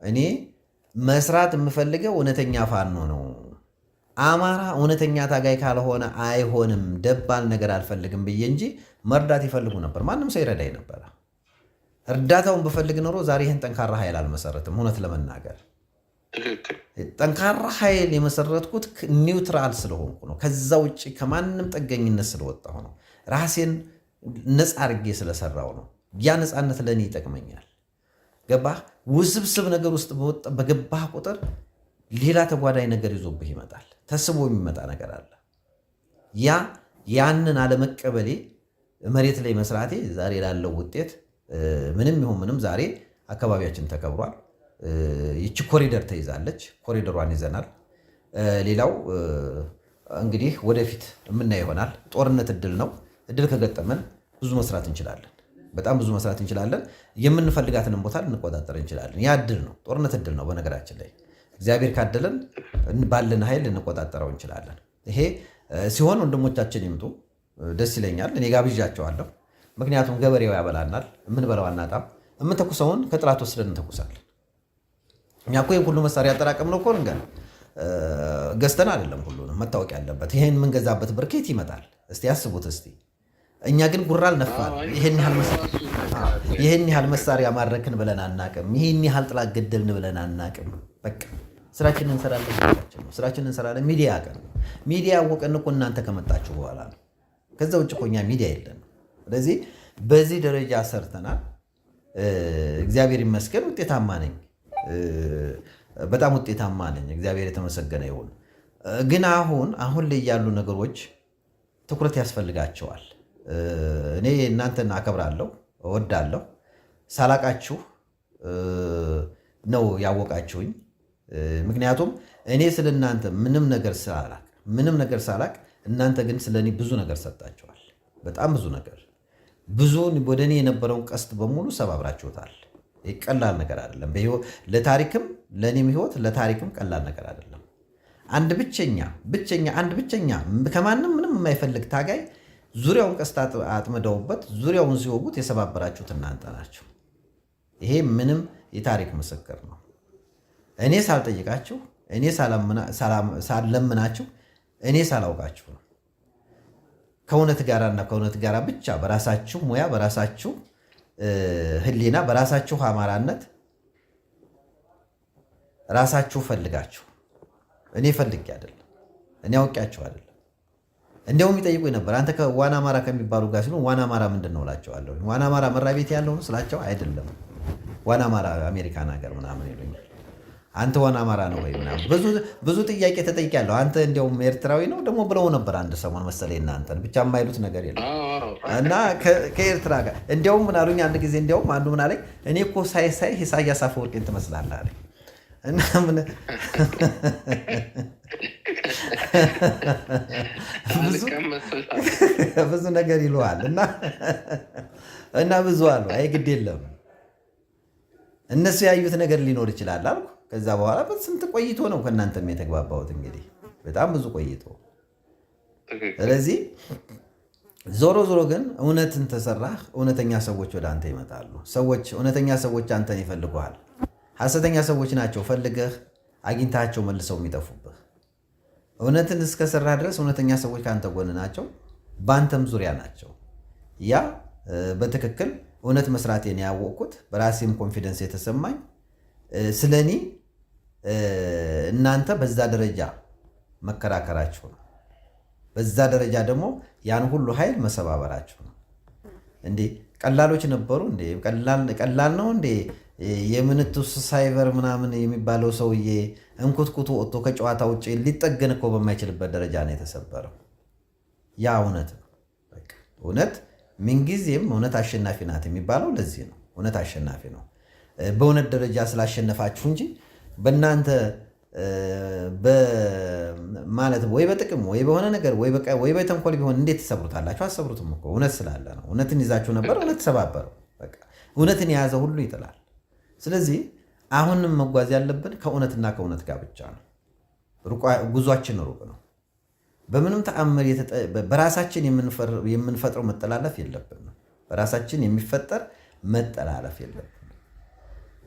እኔ መስራት የምፈልገው እውነተኛ ፋኖ ነው። አማራ እውነተኛ ታጋይ ካልሆነ አይሆንም፣ ደባል ነገር አልፈልግም ብዬ እንጂ መርዳት ይፈልጉ ነበር። ማንም ሰው ይረዳኝ ነበረ። እርዳታውን ብፈልግ ኖሮ ዛሬ ይህን ጠንካራ ኃይል አልመሰረትም። እውነት ለመናገር ጠንካራ ኃይል የመሰረትኩት ኒውትራል ስለሆንኩ ነው። ከዛ ውጭ ከማንም ጥገኝነት ስለወጣሁ ነው። ራሴን ነፃ አድርጌ ስለሰራው ነው። ያ ነፃነት ለእኔ ይጠቅመኛል። ገባህ? ውስብስብ ነገር ውስጥ በገባህ ቁጥር ሌላ ተጓዳኝ ነገር ይዞብህ ይመጣል። ተስቦ የሚመጣ ነገር አለ። ያንን አለመቀበሌ መሬት ላይ መስራቴ ዛሬ ላለው ውጤት ምንም ይሁን ምንም ዛሬ አካባቢያችን ተከብሯል። ይቺ ኮሪደር ተይዛለች። ኮሪደሯን ይዘናል። ሌላው እንግዲህ ወደፊት የምናየው ይሆናል። ጦርነት እድል ነው። እድል ከገጠመን ብዙ መስራት እንችላለን። በጣም ብዙ መስራት እንችላለን። የምንፈልጋትንም ቦታ ልንቆጣጠር እንችላለን። ያ እድል ነው። ጦርነት እድል ነው። በነገራችን ላይ እግዚአብሔር ካደለን ባለን ኃይል ልንቆጣጠረው እንችላለን። ይሄ ሲሆን ወንድሞቻችን ይምጡ፣ ደስ ይለኛል። እኔ ጋብዣቸዋለሁ። ምክንያቱም ገበሬው ያበላናል፣ የምንበላው አናጣም። የምንተኩሰውን ከጥላት ወስደን እንተኩሳለን። እኛ እኮ ይህን ሁሉ መሳሪያ ያጠራቀምነው እኮ ገዝተን አይደለም። ሁሉንም መታወቅ ያለበት ይህን የምንገዛበት ብር ከየት ይመጣል? እስቲ ያስቡት እስቲ። እኛ ግን ጉራ አልነፋን። ይህን ያህል መሳሪያ ማድረክን ብለን አናቅም። ይህን ያህል ጥላት ገደልን ብለን አናቅም። በቃ ስራችንን እንሰራለን። ስራችንን እንሰራለን። ሚዲያ ያቀን ሚዲያ ያወቀን እኮ እናንተ ከመጣችሁ በኋላ ነው። ከዛ ውጭ እኮ እኛ ሚዲያ የለን። ስለዚህ በዚህ ደረጃ ሰርተናል። እግዚአብሔር ይመስገን። ውጤታማ ነኝ፣ በጣም ውጤታማ ነኝ። እግዚአብሔር የተመሰገነ ይሁን። ግን አሁን ላይ ያሉ ነገሮች ትኩረት ያስፈልጋቸዋል። እኔ እናንተን አከብራለሁ፣ እወዳለሁ። ሳላቃችሁ ነው ያወቃችሁኝ። ምክንያቱም እኔ ስለ እናንተ ምንም ነገር ሳላቅ እናንተ ግን ስለ እኔ ብዙ ነገር ሰጣችኋል። በጣም ብዙ ነገር ወደ እኔ የነበረውን ቀስት በሙሉ ሰባብራችሁታል። ቀላል ነገር አይደለም። ለታሪክም ለእኔም ህይወት ለታሪክም ቀላል ነገር አይደለም። አንድ ብቸኛ ከማንም ምንም የማይፈልግ ታጋይ ዙሪያውን ቀስት አጥምደውበት ዙሪያውን ሲወጉት የሰባበራችሁት እናንተ ናቸው። ይሄ ምንም የታሪክ ምስክር ነው። እኔ ሳልጠይቃችሁ፣ እኔ ሳልለምናችሁ፣ እኔ ሳላውቃችሁ ነው። ከእውነት ጋራና ከእውነት ጋራ ብቻ በራሳችሁ ሙያ፣ በራሳችሁ ህሊና፣ በራሳችሁ አማራነት ራሳችሁ ፈልጋችሁ፣ እኔ ፈልጌ አይደለም፣ እኔ አውቂያችሁ አይደለም። እንዲያውም ይጠይቁኝ ነበር፣ አንተ ከዋና አማራ ከሚባሉ ጋር ሲሉ ዋና አማራ ምንድን ነው እላቸዋለሁ። ዋና አማራ መራ ቤት ያለው ነው ስላቸው፣ አይደለም ዋና አማራ አሜሪካን ሀገር ምናምን ይሉኛል። አንተ ዋና አማራ ነው ወይ ምናምን ብዙ ጥያቄ ተጠይቄያለሁ። አንተ እንዲያውም ኤርትራዊ ነው ደግሞ ብለው ነበር አንድ ሰሞን መሰለኝ። እናንተን ብቻ የማይሉት ነገር የለም እና ከኤርትራ ጋር እንዲያውም ምን አሉኝ አንድ ጊዜ። እንዲያውም አንዱ ምን አለኝ፣ እኔ እኮ ሳይ ኢሳያስ አፈወርቂን ትመስላለህ አለኝ። እና ምን ብዙ ነገር ይለዋል እና ብዙ አሉ። አይ ግድ የለም እነሱ ያዩት ነገር ሊኖር ይችላል አልኩ። ከዛ በኋላ ስንት ቆይቶ ነው ከእናንተም የተግባባሁት? እንግዲህ በጣም ብዙ ቆይቶ። ስለዚህ ዞሮ ግን እውነትን ተሰራህ፣ እውነተኛ ሰዎች ወደ አንተ ይመጣሉ። እውነተኛ ሰዎች አንተን ይፈልጉሃል። ሐሰተኛ ሰዎች ናቸው ፈልገህ አግኝታቸው መልሰው የሚጠፉብህ። እውነትን እስከሰራህ ድረስ እውነተኛ ሰዎች ከአንተ ጎን ናቸው፣ በአንተም ዙሪያ ናቸው። ያ በትክክል እውነት መስራቴን ያወቅኩት፣ በራሴም ኮንፊደንስ የተሰማኝ ስለ እኔ እናንተ በዛ ደረጃ መከራከራችሁ ነው። በዛ ደረጃ ደግሞ ያን ሁሉ ኃይል መሰባበራችሁ ነው። እንዴ ቀላሎች ነበሩ እንዴ? ቀላል ነው እንዴ? የምንቱስ ሳይበር ምናምን የሚባለው ሰውዬ እንኩትኩቱ ወጥቶ ከጨዋታ ውጭ ሊጠገን እኮ በማይችልበት ደረጃ ነው የተሰበረው። ያ እውነት ነው። በቃ እውነት ምንጊዜም እውነት አሸናፊ ናት የሚባለው ለዚህ ነው። እውነት አሸናፊ ነው። በእውነት ደረጃ ስላሸነፋችሁ እንጂ በእናንተ ማለት ወይ በጥቅም ወይ በሆነ ነገር ወይ በተንኮል ቢሆን እንዴት ትሰብሩታላችሁ? አሰብሩትም እኮ እውነት ስላለ ነው። እውነትን ይዛችሁ ነበር፣ እውነት ተሰባበረው። በቃ እውነትን የያዘ ሁሉ ይጥላል። ስለዚህ አሁንም መጓዝ ያለብን ከእውነትና ከእውነት ጋር ብቻ ነው። ጉዟችን ሩቅ ነው። በምንም ተአምር በራሳችን የምንፈጥረው መጠላለፍ የለብንም። በራሳችን የሚፈጠር መጠላለፍ የለብንም።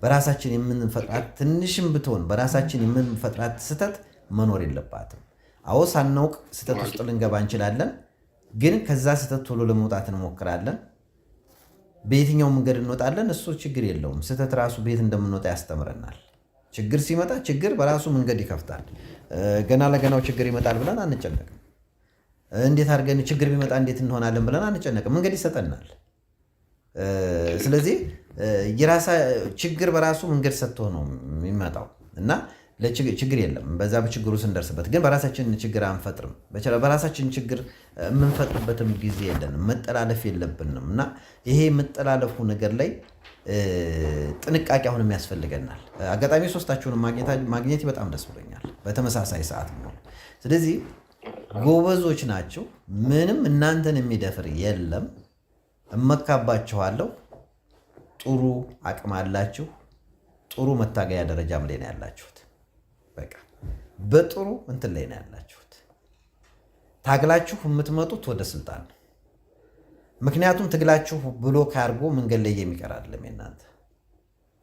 በራሳችን የምንፈጥራት ትንሽም ብትሆን በራሳችን የምንፈጥራት ስህተት መኖር የለባትም። አዎ ሳናውቅ ስህተት ውስጥ ልንገባ እንችላለን፣ ግን ከዛ ስህተት ቶሎ ለመውጣት እንሞክራለን። በየትኛው መንገድ እንወጣለን? እሱ ችግር የለውም። ስህተት ራሱ ቤት እንደምንወጣ ያስተምረናል። ችግር ሲመጣ ችግር በራሱ መንገድ ይከፍታል። ገና ለገናው ችግር ይመጣል ብለን አንጨነቅም። እንዴት አድርገን ችግር ቢመጣ እንዴት እንሆናለን ብለን አንጨነቅም። መንገድ ይሰጠናል። ስለዚህ ችግር በራሱ መንገድ ሰጥቶ ነው የሚመጣው እና ችግር የለም። በዛ በችግሩ ስንደርስበት ግን በራሳችን ችግር አንፈጥርም። በራሳችን ችግር የምንፈጥርበትም ጊዜ የለንም። መጠላለፍ የለብንም እና ይሄ የመጠላለፉ ነገር ላይ ጥንቃቄ አሁንም ያስፈልገናል። አጋጣሚ ሶስታችሁን ማግኘት በጣም ደስ ብሎኛል፣ በተመሳሳይ ሰዓት ነው። ስለዚህ ጎበዞች ናቸው። ምንም እናንተን የሚደፍር የለም። እመካባችኋለሁ። ጥሩ አቅም አላችሁ። ጥሩ መታገያ ደረጃም ላይ ነው ያላችሁት። በቃ በጥሩ እንትን ላይ ነው ያላችሁት። ታግላችሁ የምትመጡት ወደ ስልጣን ነው። ምክንያቱም ትግላችሁ ብሎክ አድርጎ መንገድ ላይ የሚቀር አይደለም የእናንተ።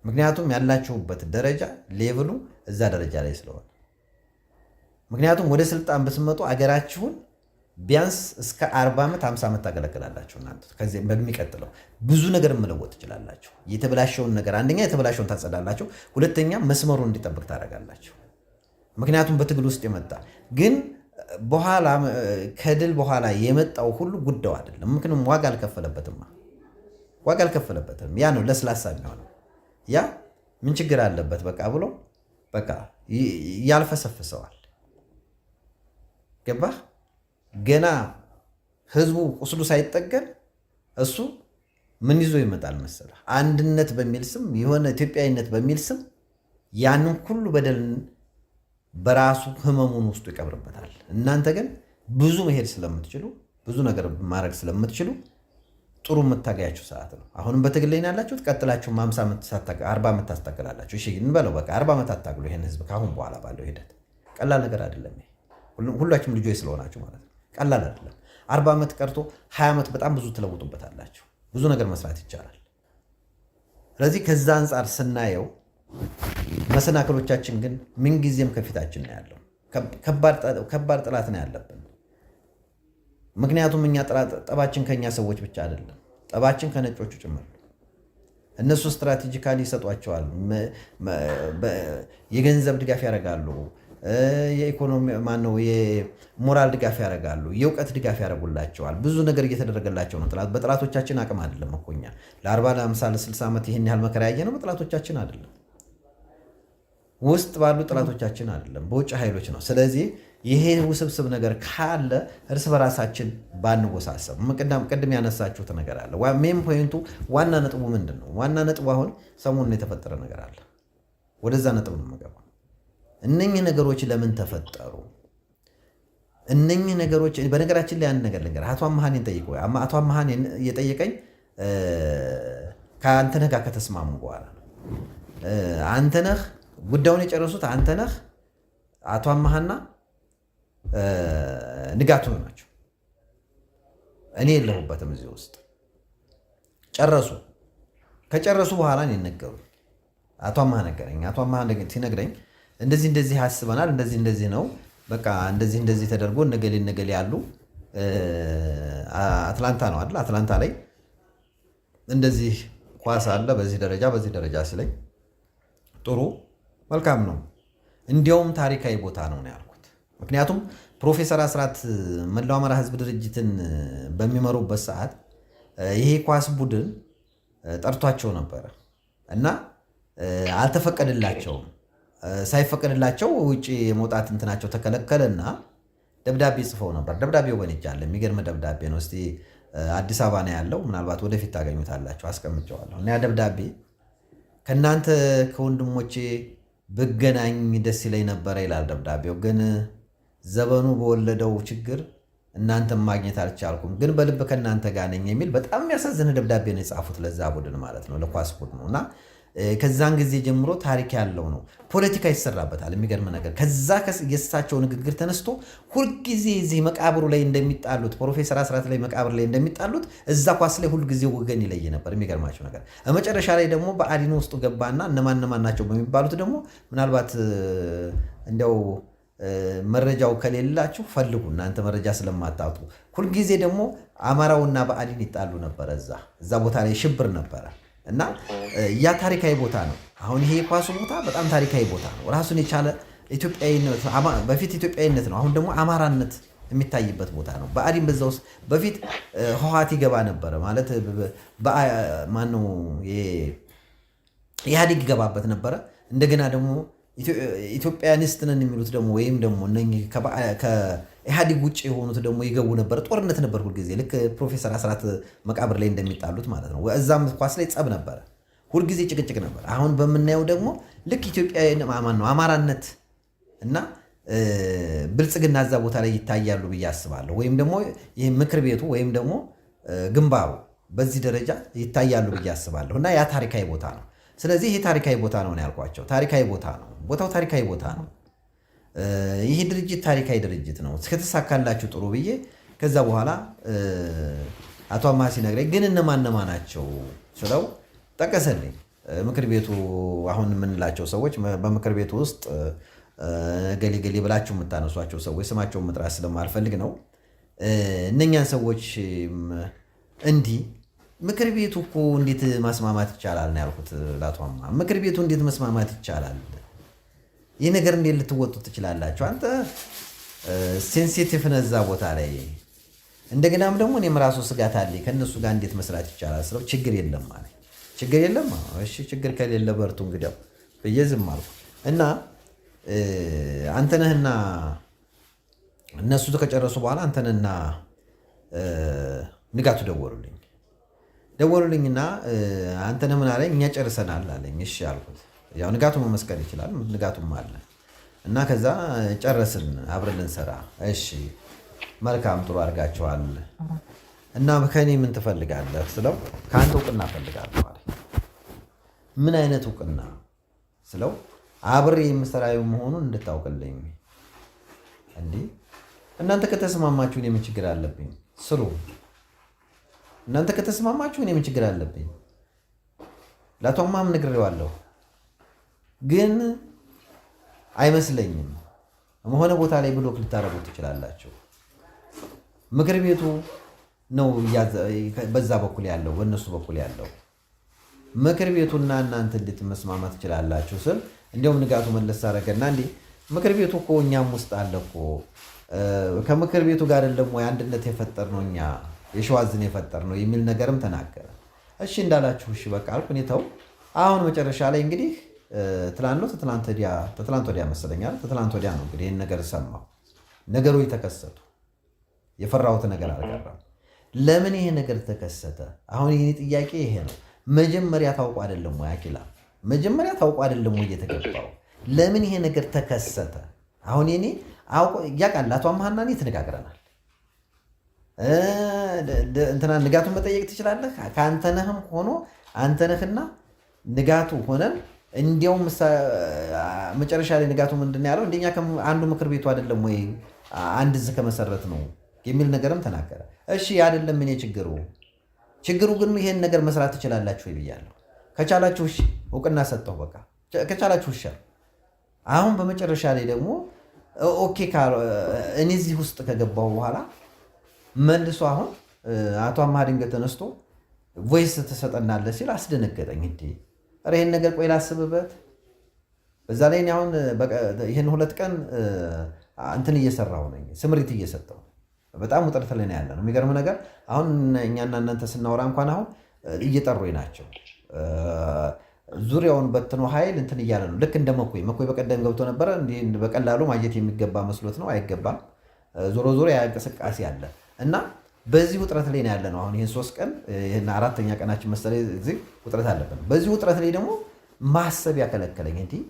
ምክንያቱም ያላችሁበት ደረጃ ሌቭሉ እዛ ደረጃ ላይ ስለሆነ፣ ምክንያቱም ወደ ስልጣን ብትመጡ አገራችሁን ቢያንስ እስከ 40 ዓመት 50 ዓመት ታገለግላላችሁ። እናንተ ከዚህ በሚቀጥለው ብዙ ነገር መለወጥ ትችላላችሁ። የተበላሸውን ነገር አንደኛ የተበላሸውን ታጸዳላችሁ፣ ሁለተኛ መስመሩን እንዲጠብቅ ታደርጋላችሁ። ምክንያቱም በትግል ውስጥ የመጣ ግን በኋላ ከድል በኋላ የመጣው ሁሉ ጉዳዩ አይደለም። ምክንያቱም ዋጋ አልከፈለበትም። ያ ነው ለስላሳ የሚሆነው። ያ ምን ችግር አለበት በቃ ብሎ በቃ ያልፈሰፍሰዋል። ገባህ? ገና ህዝቡ ቁስሉ ሳይጠገን እሱ ምን ይዞ ይመጣል መሰለህ? አንድነት በሚል ስም የሆነ ኢትዮጵያዊነት በሚል ስም ያንን ሁሉ በደልን በራሱ ህመሙን ውስጡ ይቀብርበታል። እናንተ ግን ብዙ መሄድ ስለምትችሉ ብዙ ነገር ማድረግ ስለምትችሉ ጥሩ የምታገያችሁ ሰዓት ነው። አሁንም በትግል ላይ ያላችሁት ቀጥላችሁ 50 ዓመት 40 ዓመት ታስታገላላችሁ። እሺ እንበለው በቃ 40 ዓመት አታግሉ ይሄን ህዝብ ካሁን በኋላ ባለው ሂደት። ቀላል ነገር አይደለም። ሁላችሁም ልጆች ስለሆናችሁ ማለት ነው። ቀላል አይደለም። 40 ዓመት ቀርቶ 20 ዓመት በጣም ብዙ ትለውጡበታላችሁ። ብዙ ነገር መስራት ይቻላል። ስለዚህ ከዛ አንጻር ስናየው መሰናክሎቻችን ግን ምንጊዜም ከፊታችን ነው ያለው። ከባድ ጥላት ነው ያለብን። ምክንያቱም እኛ ጠባችን ከኛ ሰዎች ብቻ አይደለም፣ ጠባችን ከነጮቹ ጭምር። እነሱ ስትራቴጂካሊ ይሰጧቸዋል፣ የገንዘብ ድጋፍ ያደርጋሉ፣ የኢኮኖሚ ማነው የሞራል ድጋፍ ያደርጋሉ፣ የእውቀት ድጋፍ ያደርጉላቸዋል። ብዙ ነገር እየተደረገላቸው ነው። በጠላቶቻችን አቅም አይደለም እኮ እኛ ለ40 ለ50 ለ60 ዓመት ይህን ያህል መከራ ያየ ነው በጠላቶቻችን አይደለም፣ ውስጥ ባሉ ጠላቶቻችን አይደለም፣ በውጭ ኃይሎች ነው። ስለዚህ ይሄ ውስብስብ ነገር ካለ እርስ በራሳችን ባንወሳሰብ። ቅድም ያነሳችሁት ነገር አለ። ሜን ፖይንቱ ዋና ነጥቡ ምንድን ነው? ዋና ነጥቡ አሁን ሰሞኑን የተፈጠረ ነገር አለ። ወደዛ ነጥብ ነው የምገባው። እነኚህ ነገሮች ለምን ተፈጠሩ? እነኚህ ነገሮች በነገራችን ላይ አንድ ነገር ልንገርህ። አቶ አመሃኔን ጠይቀው። አቶ አመሃኔን የጠየቀኝ ከአንተነህ ጋር ከተስማሙ በኋላ ነው። አንተነህ ጉዳዩን የጨረሱት አንተነህ፣ አቶ አመሃና ንጋቱ ናቸው። እኔ የለሁበትም እዚህ ውስጥ። ጨረሱ። ከጨረሱ በኋላ ነው የነገሩኝ። አቶ አመሃ ነገረኝ። አቶ አመሃ ሲነግረኝ እንደዚህ አስበናል፣ እንደዚህ ነው በቃ እንደዚህ ተደርጎ ነገሌ ያሉ አትላንታ ነው አይደል? አትላንታ ላይ እንደዚህ ኳስ አለ በዚህ ደረጃ ሲለኝ ጥሩ መልካም ነው፣ እንዲያውም ታሪካዊ ቦታ ነው ያልኩት። ምክንያቱም ፕሮፌሰር አስራት መላው አማራ ህዝብ ድርጅትን በሚመሩበት ሰዓት ይሄ ኳስ ቡድን ጠርቷቸው ነበረ እና አልተፈቀደላቸውም። ሳይፈቀድላቸው ውጭ የመውጣት እንትናቸው ተከለከለና ደብዳቤ ጽፈው ነበር። ደብዳቤው በንጃለ የሚገርም ደብዳቤ ነው። እስቲ አዲስ አበባ ነው ያለው፣ ምናልባት ወደፊት ታገኙታላችሁ፣ አስቀምጨዋለሁ። እና ያ ደብዳቤ ከእናንተ ከወንድሞቼ ብገናኝ ደስ ይለኝ ነበረ ይላል ደብዳቤው። ግን ዘመኑ በወለደው ችግር እናንተም ማግኘት አልቻልኩም፣ ግን በልብ ከእናንተ ጋር ነኝ የሚል በጣም የሚያሳዝን ደብዳቤ ነው የጻፉት ለዛ ቡድን ማለት ነው፣ ለኳስ ቡድኑ። እና ከዛን ጊዜ ጀምሮ ታሪክ ያለው ነው። ፖለቲካ ይሰራበታል። የሚገርም ነገር ከዛ የእሳቸው ንግግር ተነስቶ ሁልጊዜ እዚህ መቃብሩ ላይ እንደሚጣሉት ፕሮፌሰር አስራት ላይ መቃብር ላይ እንደሚጣሉት እዛ ኳስ ላይ ሁልጊዜ ወገን ይለይ ነበር። የሚገርማቸው ነገር መጨረሻ ላይ ደግሞ በአዲኖ ውስጡ ገባና እነማን ናቸው በሚባሉት ደግሞ ምናልባት እንዲያው መረጃው ከሌላችሁ ፈልጉ እናንተ መረጃ ስለማታጡ። ሁልጊዜ ደግሞ አማራውና በአዲን ይጣሉ ነበረ። እዛ ቦታ ላይ ሽብር ነበረ እና ያ ታሪካዊ ቦታ ነው። አሁን ይሄ የኳሱ ቦታ በጣም ታሪካዊ ቦታ ነው። ራሱን የቻለ ኢትዮጵያዊነት በፊት ኢትዮጵያዊነት ነው። አሁን ደግሞ አማራነት የሚታይበት ቦታ ነው። በአዲን በዛ ውስጥ በፊት ህወሓት ይገባ ነበረ ማለት ማነው ኢህአዴግ ይገባበት ነበረ። እንደገና ደግሞ ኢትዮጵያኒስት ነን የሚሉት ደግሞ ወይም ደግሞ ከኢህአዴግ ውጭ የሆኑት ደግሞ ይገቡ ነበር። ጦርነት ነበር ሁልጊዜ ልክ ፕሮፌሰር አስራት መቃብር ላይ እንደሚጣሉት ማለት ነው። እዛም ኳስ ላይ ጸብ ነበረ፣ ሁልጊዜ ጭቅጭቅ ነበር። አሁን በምናየው ደግሞ ልክ ኢትዮጵያ ነው አማራነት እና ብልጽግና እዛ ቦታ ላይ ይታያሉ ብዬ አስባለሁ። ወይም ደግሞ ይህ ምክር ቤቱ ወይም ደግሞ ግንባሩ በዚህ ደረጃ ይታያሉ ብዬ አስባለሁ እና ያ ታሪካዊ ቦታ ነው። ስለዚህ ይሄ ታሪካዊ ቦታ ነው ያልኳቸው። ታሪካዊ ቦታ ነው፣ ቦታው ታሪካዊ ቦታ ነው። ይህ ድርጅት ታሪካዊ ድርጅት ነው። እስከተሳካላችሁ ጥሩ ብዬ ከዛ በኋላ አቶ አማሃ ሲነግረኝ ግን እነማን ናቸው ስለው ጠቀሰልኝ። ምክር ቤቱ አሁን የምንላቸው ሰዎች በምክር ቤቱ ውስጥ ገሌ ገሌ ብላችሁ የምታነሷቸው ሰዎች ስማቸውን መጥራት ስለማልፈልግ ነው። እነኛን ሰዎች እንዲህ ምክር ቤቱ እኮ እንዴት ማስማማት ይቻላል ነው ያልኩት ለአቶ አማሃ። ምክር ቤቱ እንዴት መስማማት ይቻላል? ይህ ነገር እንዴት ልትወጡ ትችላላችሁ? አንተ ሴንሲቲቭ ነህ እዛ ቦታ ላይ። እንደገናም ደግሞ እኔም ራሱ ስጋት አለኝ ከእነሱ ጋር እንዴት መስራት ይቻላል ስለው ችግር የለም ማለት ችግር የለም። እሺ ችግር ከሌለ በርቱ እንግዲያው ብዬ ዝም አልኩ እና አንተነህና እነሱ ከጨረሱ በኋላ አንተነህና ንጋቱ ደወሉልኝና አንተነህ ምን አለኝ? እኛ ጨርሰናል አለኝ። እሺ አልኩት። ያው ንጋቱ መመስከር ይችላል፣ ንጋቱም አለ እና ከዛ ጨረስን አብረን ልንሰራ። እሺ መልካም ጥሩ አድርጋችኋል እና ከእኔ ምን ትፈልጋለህ ስለው ከአንተ እውቅና እፈልጋለሁ አለኝ። ምን አይነት እውቅና ስለው አብሬ የምሰራው መሆኑን እንድታውቅልኝ። እንዲህ እናንተ ከተስማማችሁ እኔ ምን ችግር አለብኝ? ስሩ። እናንተ ከተስማማችሁ እኔ ምን ችግር አለብኝ? ለአቶ አማሃም ነግሬዋለሁ፣ ግን አይመስለኝም በሆነ ቦታ ላይ ብሎክ ልታደርጉት ትችላላችሁ። ምክር ቤቱ ነው በዛ በኩል ያለው በእነሱ በኩል ያለው ምክር ቤቱና እናንተ እንዴት መስማማት ትችላላችሁ ስል እንዲያውም ንጋቱ መለስ አደረገና እንዴ ምክር ቤቱ እኮ እኛም ውስጥ አለ እኮ ከምክር ቤቱ ጋር ደግሞ አንድነት የፈጠር ነው እኛ የሸዋዝን የፈጠር ነው የሚል ነገርም ተናገረ። እሺ እንዳላችሁ እሺ በቃ አልኩ። ሁኔታው አሁን መጨረሻ ላይ እንግዲህ ትላንት ወዲያ መሰለኛል ትላንት ወዲያ ነው እንግዲህ ይህን ነገር ሰማሁ። ነገሮች ተከሰቱ። የፈራሁት ነገር አልቀረም። ለምን ይሄ ነገር ተከሰተ? አሁን ይሄ ጥያቄ ይሄ ነው። መጀመሪያ ታውቁ አይደለም ወይ አኪላ? መጀመሪያ ታውቁ አይደለም ወይ የተገባው? ለምን ይሄ ነገር ተከሰተ? አሁን እኔ አውቆ ያውቃል። አቶ አማሃና እኔ ተነጋግረናል። እንትና ንጋቱን መጠየቅ ትችላለህ። ከአንተነህም ሆኖ አንተነህና ንጋቱ ሆነን እንዲያውም መጨረሻ ላይ ንጋቱ ምንድን ያለው እንደኛ አንዱ ምክር ቤቱ አይደለም ወይ አንድ እዚህ ከመሰረት ነው የሚል ነገርም ተናገረ። እሺ አይደለም እኔ ችግሩ ግን ይሄን ነገር መስራት ትችላላችሁ ብያለሁ። ከቻላችሁ እሺ እውቅና ሰጠሁ። በቃ ከቻላችሁ እሺ። አሁን በመጨረሻ ላይ ደግሞ ኦኬ እኔ እዚህ ውስጥ ከገባሁ በኋላ መልሶ አሁን አቶ አማሃ ድንገት ተነስቶ ቮይስ ትሰጠናለህ ሲል አስደነገጠኝ። እንዴ ኧረ ይሄን ነገር ቆይ ላስብበት። በዛ ላይ አሁን ይሄን 2 ቀን እንትን እየሰራሁ ነኝ፣ ስምሪት እየሰጠሁ በጣም ውጥረት ላይ ነው ያለ ነው። የሚገርም ነገር አሁን እኛና እናንተ ስናወራ እንኳን አሁን እየጠሩኝ ናቸው። ዙሪያውን በትኖ ኃይል እንትን እያለ ነው። ልክ እንደ መኮይ በቀደም ገብቶ ነበረ። እንዲህ በቀላሉ ማየት የሚገባ መስሎት ነው፣ አይገባም። ዞሮ ያ እንቅስቃሴ አለ እና በዚህ ውጥረት ላይ ነው ያለ ነው። አሁን ይህን 3 ቀን ይህን 4ኛ ቀናችን መሰለኝ እዚህ ውጥረት አለብን። በዚህ ውጥረት ላይ ደግሞ ማሰብ ያከለከለኝ። እንዲህ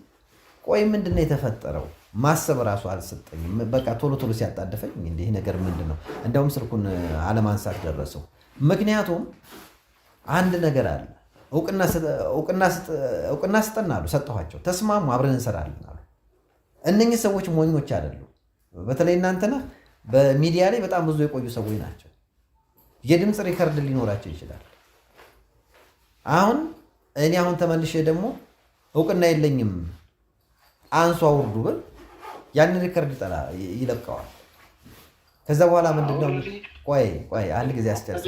ቆይ ምንድን ነው የተፈጠረው? ማሰብ ራሱ አልሰጠኝም። በቃ ቶሎ ሲያጣደፈኝ እንዲህ ነገር ምንድን ነው? እንደውም ስልኩን አለማንሳት ደረሰው። ምክንያቱም አንድ ነገር አለ። እውቅና ስጠን አሉ። ሰጠኋቸው። ተስማሙ፣ አብረን እንሰራለን አሉ። እነኚህ ሰዎች ሞኞች አይደሉም። በተለይ እናንተ ነህ በሚዲያ ላይ በጣም ብዙ የቆዩ ሰዎች ናቸው። የድምፅ ሪከርድ ሊኖራቸው ይችላል። እኔ ተመልሼ ደግሞ እውቅና የለኝም አንሱ አውርዱ ብል ያንን ሪከርድ ይለቀዋል። ከዛ በኋላ ምንድነው? ቆይ አንድ ጊዜ አስጨርስ።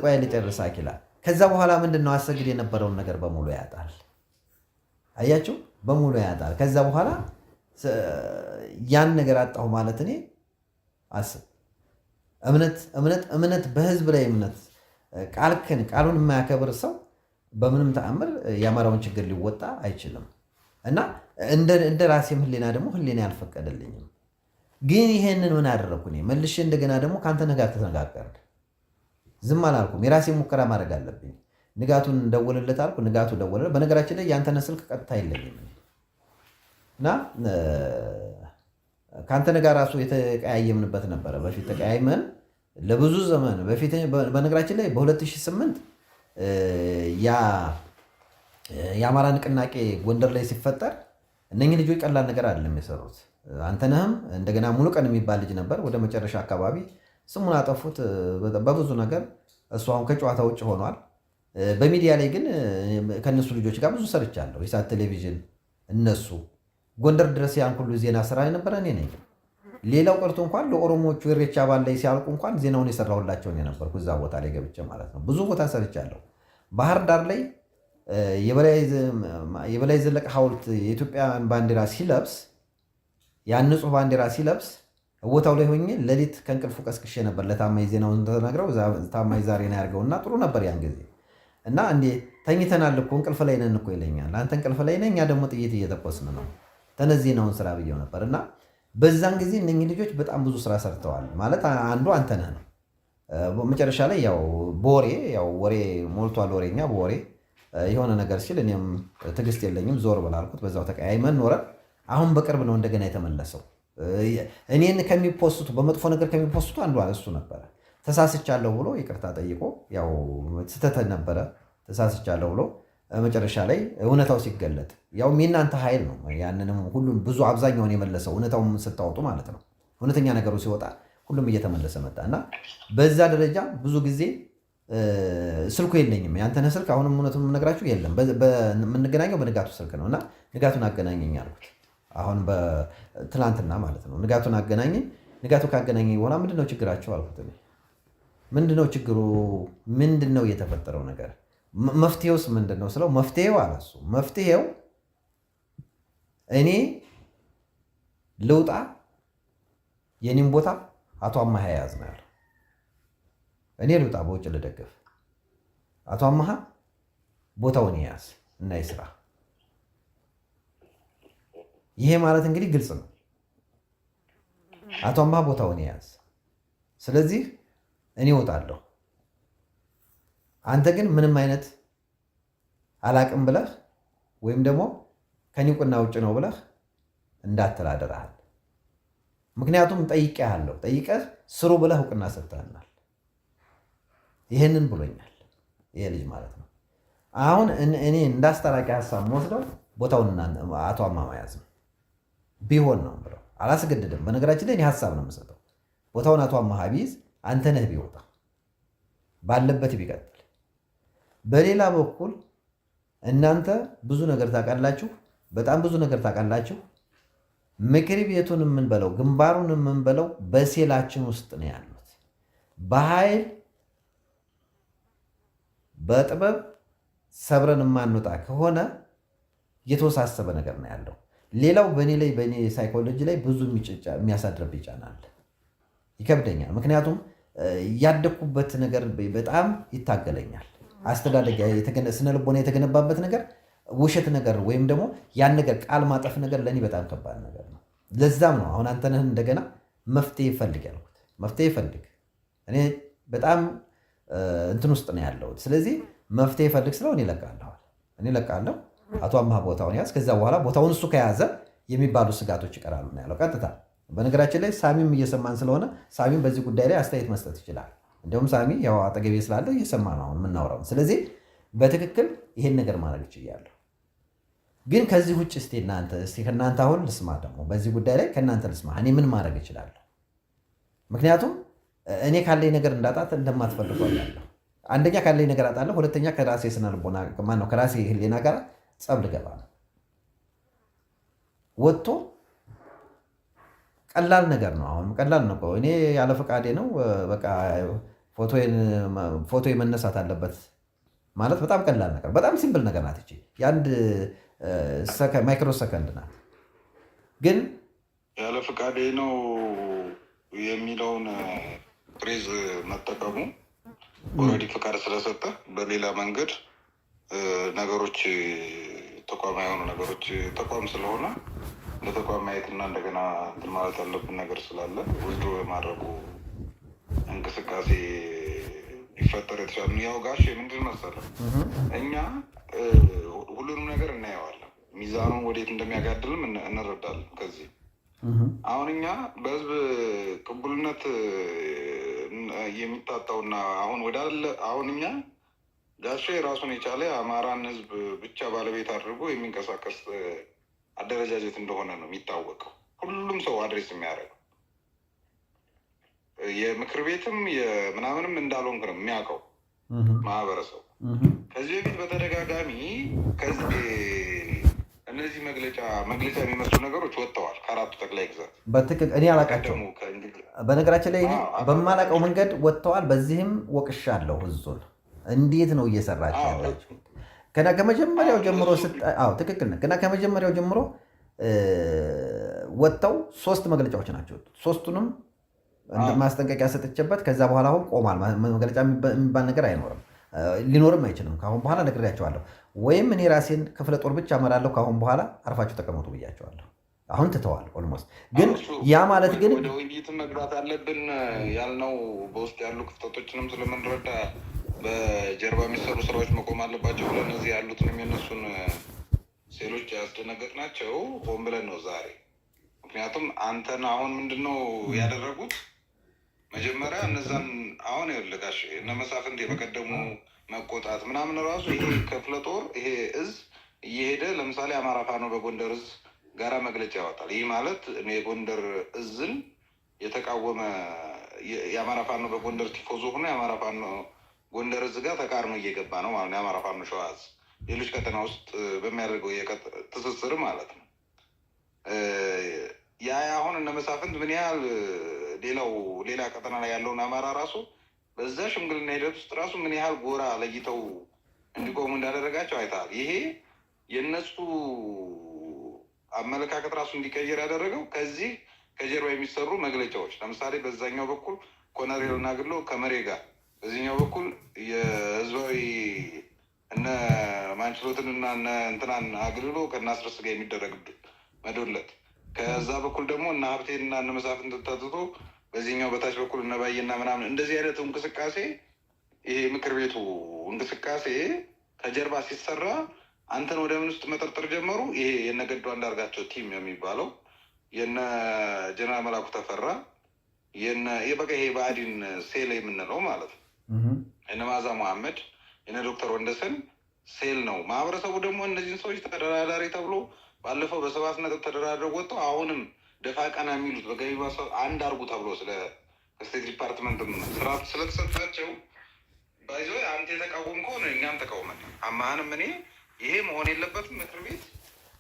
ቆይ ልጨርስ አኪላ። ከዛ በኋላ ምንድነው? አሰግድ የነበረውን ነገር በሙሉ ያጣል። አያችሁ፣ በሙሉ ያጣል። ከዛ በኋላ ያን ነገር አጣሁ ማለት እኔ አስብ። እምነት በህዝብ ላይ እምነት ቃሉን የማያከብር ሰው በምንም ተአምር የአማራውን ችግር ሊወጣ አይችልም። እና እንደ ራሴም ህሊና ደግሞ ህሊና ያልፈቀደልኝም። ግን ይሄንን ምን አደረግኩ እኔ መልሼ እንደገና ደግሞ ከአንተ ጋር ተነጋገርን። ዝም አላልኩም። የራሴ ሙከራ ማድረግ አለብኝ። ንጋቱን ደወልለት አልኩ። ንጋቱ ደወለለት። በነገራችን ላይ ያንተን ስልክ ቀጥታ የለኝም እና ከአንተ ጋር ራሱ የተቀያየምንበት ነበረ። በፊት ተቀያይመን ለብዙ ዘመን በፊት በነገራችን ላይ በ2008 የአማራ ንቅናቄ ጎንደር ላይ ሲፈጠር እነኚህ ልጆች ቀላል ነገር አይደለም የሰሩት። አንተነህም እንደገና ሙሉቀን የሚባል ልጅ ነበር። ወደ መጨረሻ አካባቢ ስሙን አጠፉት በብዙ ነገር። እሱ አሁን ከጨዋታ ውጭ ሆኗል። በሚዲያ ላይ ግን ከእነሱ ልጆች ጋር ብዙ ሰርቻለሁ። የሳት ቴሌቪዥን እነሱ ጎንደር ድረስ ያን ሁሉ ዜና ስራ የነበረ እኔ ነኝ። ሌላው ቀርቶ እንኳን ለኦሮሞቹ ኢሬቻ በዓል ላይ ሲያልቁ እንኳን ዜናውን የሰራሁላቸው የነበርኩ እዛ ቦታ ላይ ገብቼ ማለት ነው። ብዙ ቦታ ሰርቻለሁ። ባህር ዳር ላይ የበላይ ዘለቀ ሐውልት የኢትዮጵያን ባንዲራ ሲለብስ ያን ንጹህ ባንዲራ ሲለብስ ቦታው ላይ ሆኜ ሌሊት ከእንቅልፉ ቀስቅሼ ነበር። ለታማኝ ዜናውን ተነግረው ታማኝ ዛሬ ነው ያርገውና ጥሩ ነበር ያን ጊዜ እና እንዴ ተኝተናል እኮ እንቅልፍ ላይ ነን እኮ ይለኛል። አንተ እንቅልፍ ላይ ነህ፣ እኛ ደግሞ ጥይት እየተኮስን ነው፣ ተነዚህ ነውን ስራ ብየው ነበር። እና በዛን ጊዜ እነኚህ ልጆች በጣም ብዙ ስራ ሰርተዋል። ማለት አንዱ አንተነህ ነው። መጨረሻ ላይ ወሬ ሞልቷል። ወሬኛ በወሬ የሆነ ነገር ሲል እኔም ትዕግስት የለኝም ዞር ብላልኩት። በዛው ተቀያይመን ኖረን አሁን በቅርብ ነው እንደገና የተመለሰው። እኔን ከሚፖስቱ በመጥፎ ነገር ከሚፖስቱ አንዱ እሱ ነበረ። ተሳስቻለሁ ብሎ ይቅርታ ጠይቆ ያው ስህተት ነበረ ተሳስቻለሁ ብሎ መጨረሻ ላይ እውነታው ሲገለጥ ያው የእናንተ ኃይል ነው ያንንም ሁሉም ብዙ አብዛኛውን የመለሰው እውነታውን ስታወጡ ማለት ነው። እውነተኛ ነገሩ ሲወጣ ሁሉም እየተመለሰ መጣ እና በዛ ደረጃ ብዙ ጊዜ ስልኩ የለኝም። ያንተነህ ስልክ አሁንም እውነቱን የምነግራችሁ የለም። የምንገናኘው በንጋቱ ስልክ ነው እና ንጋቱን አገናኘኝ አልኩት። አሁን ትናንትና ማለት ነው። ንጋቱን አገናኘኝ። ንጋቱ ካገናኘኝ በኋላ ምንድነው ችግራቸው አልኩት። ምንድነው ችግሩ? ምንድነው የተፈጠረው ነገር? መፍትሄውስ ምንድነው ስለው መፍትሄው አላሱ መፍትሄው እኔ ልውጣ የኔም ቦታ አቶ አማሃ ያዝ ነው ያለው። እኔ ልውጣ በውጭ ልደገፍ፣ አቶ አማሃ ቦታውን ያዝ እና ይስራ። ይሄ ማለት እንግዲህ ግልጽ ነው። አቶ አማሃ ቦታውን ያዝ። ስለዚህ እኔ እወጣለሁ፣ አንተ ግን ምንም አይነት አላቅም ብለህ ወይም ደግሞ ከኔ እውቅና ውጭ ነው ብለህ እንዳትላደራሃል። ምክንያቱም ጠይቄሃለሁ፣ ጠይቀህ ስሩ ብለህ እውቅና ሰጥተህናል። ይህንን ብሎኛል ይሄ ልጅ ማለት ነው። አሁን እኔ እንዳስታራቂ ሀሳብ ወስደው ቦታውን አቶ አማሃ መያዝ ነው ቢሆን ነው ብለው አላስገድድም። በነገራችን ላይ እኔ ሀሳብ ነው የምሰጠው። ቦታውን አቶ አማሃ ቢይዝ አንተነህ ቢወጣ ባለበት ቢቀጥል። በሌላ በኩል እናንተ ብዙ ነገር ታውቃላችሁ፣ በጣም ብዙ ነገር ታውቃላችሁ። ምክር ቤቱን የምንበለው ግንባሩን የምንበለው በሴላችን ውስጥ ነው ያሉት። በኃይል በጥበብ ሰብረን የማንወጣ ከሆነ የተወሳሰበ ነገር ነው ያለው። ሌላው በእኔ ሳይኮሎጂ ላይ ብዙ የሚያሳድርብኝ ጫና አለ፣ ይከብደኛል። ምክንያቱም ያደግኩበት ነገር በጣም ይታገለኛል። አስተዳደግ ስነ ልቦና የተገነባበት ነገር ውሸት ነገር ወይም ደግሞ ያን ነገር ቃል ማጠፍ ነገር ለእኔ በጣም ከባድ ነገር ነው። ለዛም ነው አሁን አንተነህ እንደገና መፍትሄ ይፈልግ ያልኩት። መፍትሄ ይፈልግ እኔ በጣም እንትን ውስጥ ነው ያለሁት። ስለዚህ መፍትሄ ይፈልግ ስለው እኔ እለቃለሁ። አቶ አማሃ ቦታውን ያዝ። ከዛ በኋላ ቦታውን እሱ ከያዘ የሚባሉ ስጋቶች ይቀራሉ ነው ያለው ቀጥታ። በነገራችን ላይ ሳሚም እየሰማን ስለሆነ ሳሚም በዚህ ጉዳይ ላይ አስተያየት መስጠት ይችላል። እንዲሁም ሳሚ ያው አጠገቤ ስላለ እየሰማ ነው አሁን የምናወራው። ስለዚህ በትክክል ይሄን ነገር ማድረግ እችላለሁ። ግን ከዚህ ውጭ ከእናንተ አሁን ልስማ፣ ደግሞ በዚህ ጉዳይ ላይ ከእናንተ ልስማ። እኔ ምን ማድረግ እችላለሁ? ምክንያቱም እኔ ካለኝ ነገር እንዳጣት እንደማትፈልጉ አያለሁ። አንደኛ ካለኝ ነገር አጣለሁ፣ ሁለተኛ ከራሴ ስነ ልቦና ማነው ከራሴ ህሊና ጋር ጸብ ልገባ ነው። ወጥቶ ቀላል ነገር ነው። አሁንም ቀላል ነው። እኔ ያለ ፈቃዴ ነው በቃ ፎቶ መነሳት አለበት ማለት በጣም ቀላል ነገር፣ በጣም ሲምፕል ነገር ናት። እቺ የአንድ ማይክሮ ሰከንድ ናት። ግን ያለ ፈቃዴ ነው የሚለውን ፍሬዝ መጠቀሙ ኦልሬዲ ፈቃድ ስለሰጠ በሌላ መንገድ ነገሮች ተቋማዊ የሆኑ ነገሮች ተቋም ስለሆነ ለተቋም ማየትና እንደገና እንትን ማለት ያለብን ነገር ስላለ ወስዶ የማድረጉ እንቅስቃሴ ሊፈጠር የተሻለ ያው ጋሽ ምንድን መሰለህ እኛ ሁሉንም ነገር እናየዋለን። ሚዛኑን ወዴት እንደሚያጋድልም እንረዳለን። ከዚህ አሁን እኛ በህዝብ ቅቡልነት የሚታጣውና አሁን እኛ ጋሼ ራሱን የቻለ የአማራን ህዝብ ብቻ ባለቤት አድርጎ የሚንቀሳቀስ አደረጃጀት እንደሆነ ነው የሚታወቀው። ሁሉም ሰው አድሬስ የሚያደርገው የምክር ቤትም የምናምንም እንዳልሆንክ ነው የሚያውቀው ማህበረሰቡ። ከዚህ በፊት በተደጋጋሚ እነዚህ መግለጫ የሚመስሉ ነገሮች ወጥተዋል ከአራቱ ጠቅላይ ግዛት። በትክክል እኔ አላውቃቸውም። በነገራችን ላይ በማላውቀው መንገድ ወጥተዋል። በዚህም ወቅሻለሁ ህዝቡን። እንዴት ነው እየሰራችሁ ያላችሁ? ገና ከመጀመሪያው ጀምሮ ትክክል ነህ። ገና ከመጀመሪያው ጀምሮ ወጥተው 3 መግለጫዎች ናቸው። 3ቱንም ማስጠንቀቂያ ሰጥቼበት ከዛ በኋላ አሁን ቆሟል። መግለጫ የሚባል ነገር አይኖርም፣ ሊኖርም አይችልም። ከአሁን በኋላ ነግሬያቸዋለሁ። ወይም እኔ ራሴን ክፍለ ጦር ብቻ እመራለሁ፣ ከአሁን በኋላ አርፋችሁ ተቀመጡ ብያቸዋለሁ። አሁን ትተዋል ኦልሞስት። ግን ያ ማለት ግን ወደ ውይይት መግባት አለብን ያልነው በውስጥ ያሉ ክፍተቶችንም ስለምንረዳ በጀርባ የሚሰሩ ስራዎች መቆም አለባቸው ብለን እነዚህ ያሉትንም የነሱን ሴሎች ያስደነገጥናቸው ሆን ብለን ነው ዛሬ። ምክንያቱም አንተን አሁን ምንድነው ያደረጉት? መጀመሪያ እነዛን አሁን ይኸውልህ እነ መሳፍንት የበቀደሙ መቆጣት ምናምን ራሱ ይሄ ክፍለ ጦር ይሄ እዝ እየሄደ ለምሳሌ አማራ ፋኖ በጎንደር እዝ ጋራ መግለጫ ያወጣል። ይህ ማለት የጎንደር እዝን የተቃወመ የአማራ ፋኖ በጎንደር ቲፎዞ ሆኖ የአማራ ፋኖ ጎንደር እዝ ጋር ተቃርኖ እየገባ ነው ማለት ነው። የአማራ ፋኖ ሸዋ እዝ ሌሎች ቀጠና ውስጥ በሚያደርገው ትስስር ማለት ነው። ያ አሁን እነ መሳፍንት ምን ያህል ሌላ ቀጠና ላይ ያለውን አማራ ራሱ በዛ ሽምግልና ሂደት ውስጥ ራሱ ምን ያህል ጎራ ለይተው እንዲቆሙ እንዳደረጋቸው አይተሃል። ይሄ የእነሱ አመለካከት ራሱ እንዲቀየር ያደረገው ከዚህ ከጀርባ የሚሰሩ መግለጫዎች፣ ለምሳሌ በዛኛው በኩል ኮሎኔል ናግሎ ከመሬ ጋር፣ በዚህኛው በኩል የህዝባዊ እነ ማንችሎትንና እንትናን አግልሎ ከናስረስ ጋር የሚደረግ መዶለት፣ ከዛ በኩል ደግሞ እነ ሀብቴንና እነ መሳፍንት ተትቶ በዚህኛው በታች በኩል እነ ባየና ምናምን እንደዚህ አይነት እንቅስቃሴ ይሄ ምክር ቤቱ እንቅስቃሴ ከጀርባ ሲሰራ አንተን ወደ ምን ውስጥ መጠርጠር ጀመሩ። ይሄ የነ ገዱ አንዳርጋቸው ቲም የሚባለው የነ ጀነራል መላኩ ተፈራ በቃ ይሄ ብአዴን ሴል የምንለው ማለት ነው። የነ መዓዛ መሐመድ የነ ዶክተር ወንደሰን ሴል ነው። ማህበረሰቡ ደግሞ እነዚህን ሰዎች ተደራዳሪ ተብሎ ባለፈው በ7 ነጥብ ተደራድረው ወጥተው አሁንም ደፋ ቀና የሚሉት በገቢ ማሰብ አንድ አርጉ ተብሎ ስቴት ዲፓርትመንት ስራ ስለተሰጣቸው ባይዞ አንተ የተቃወም ከሆነ እኛም ተቃውመን አማህንም እኔ ይሄ መሆን የለበትም። ምክር ቤት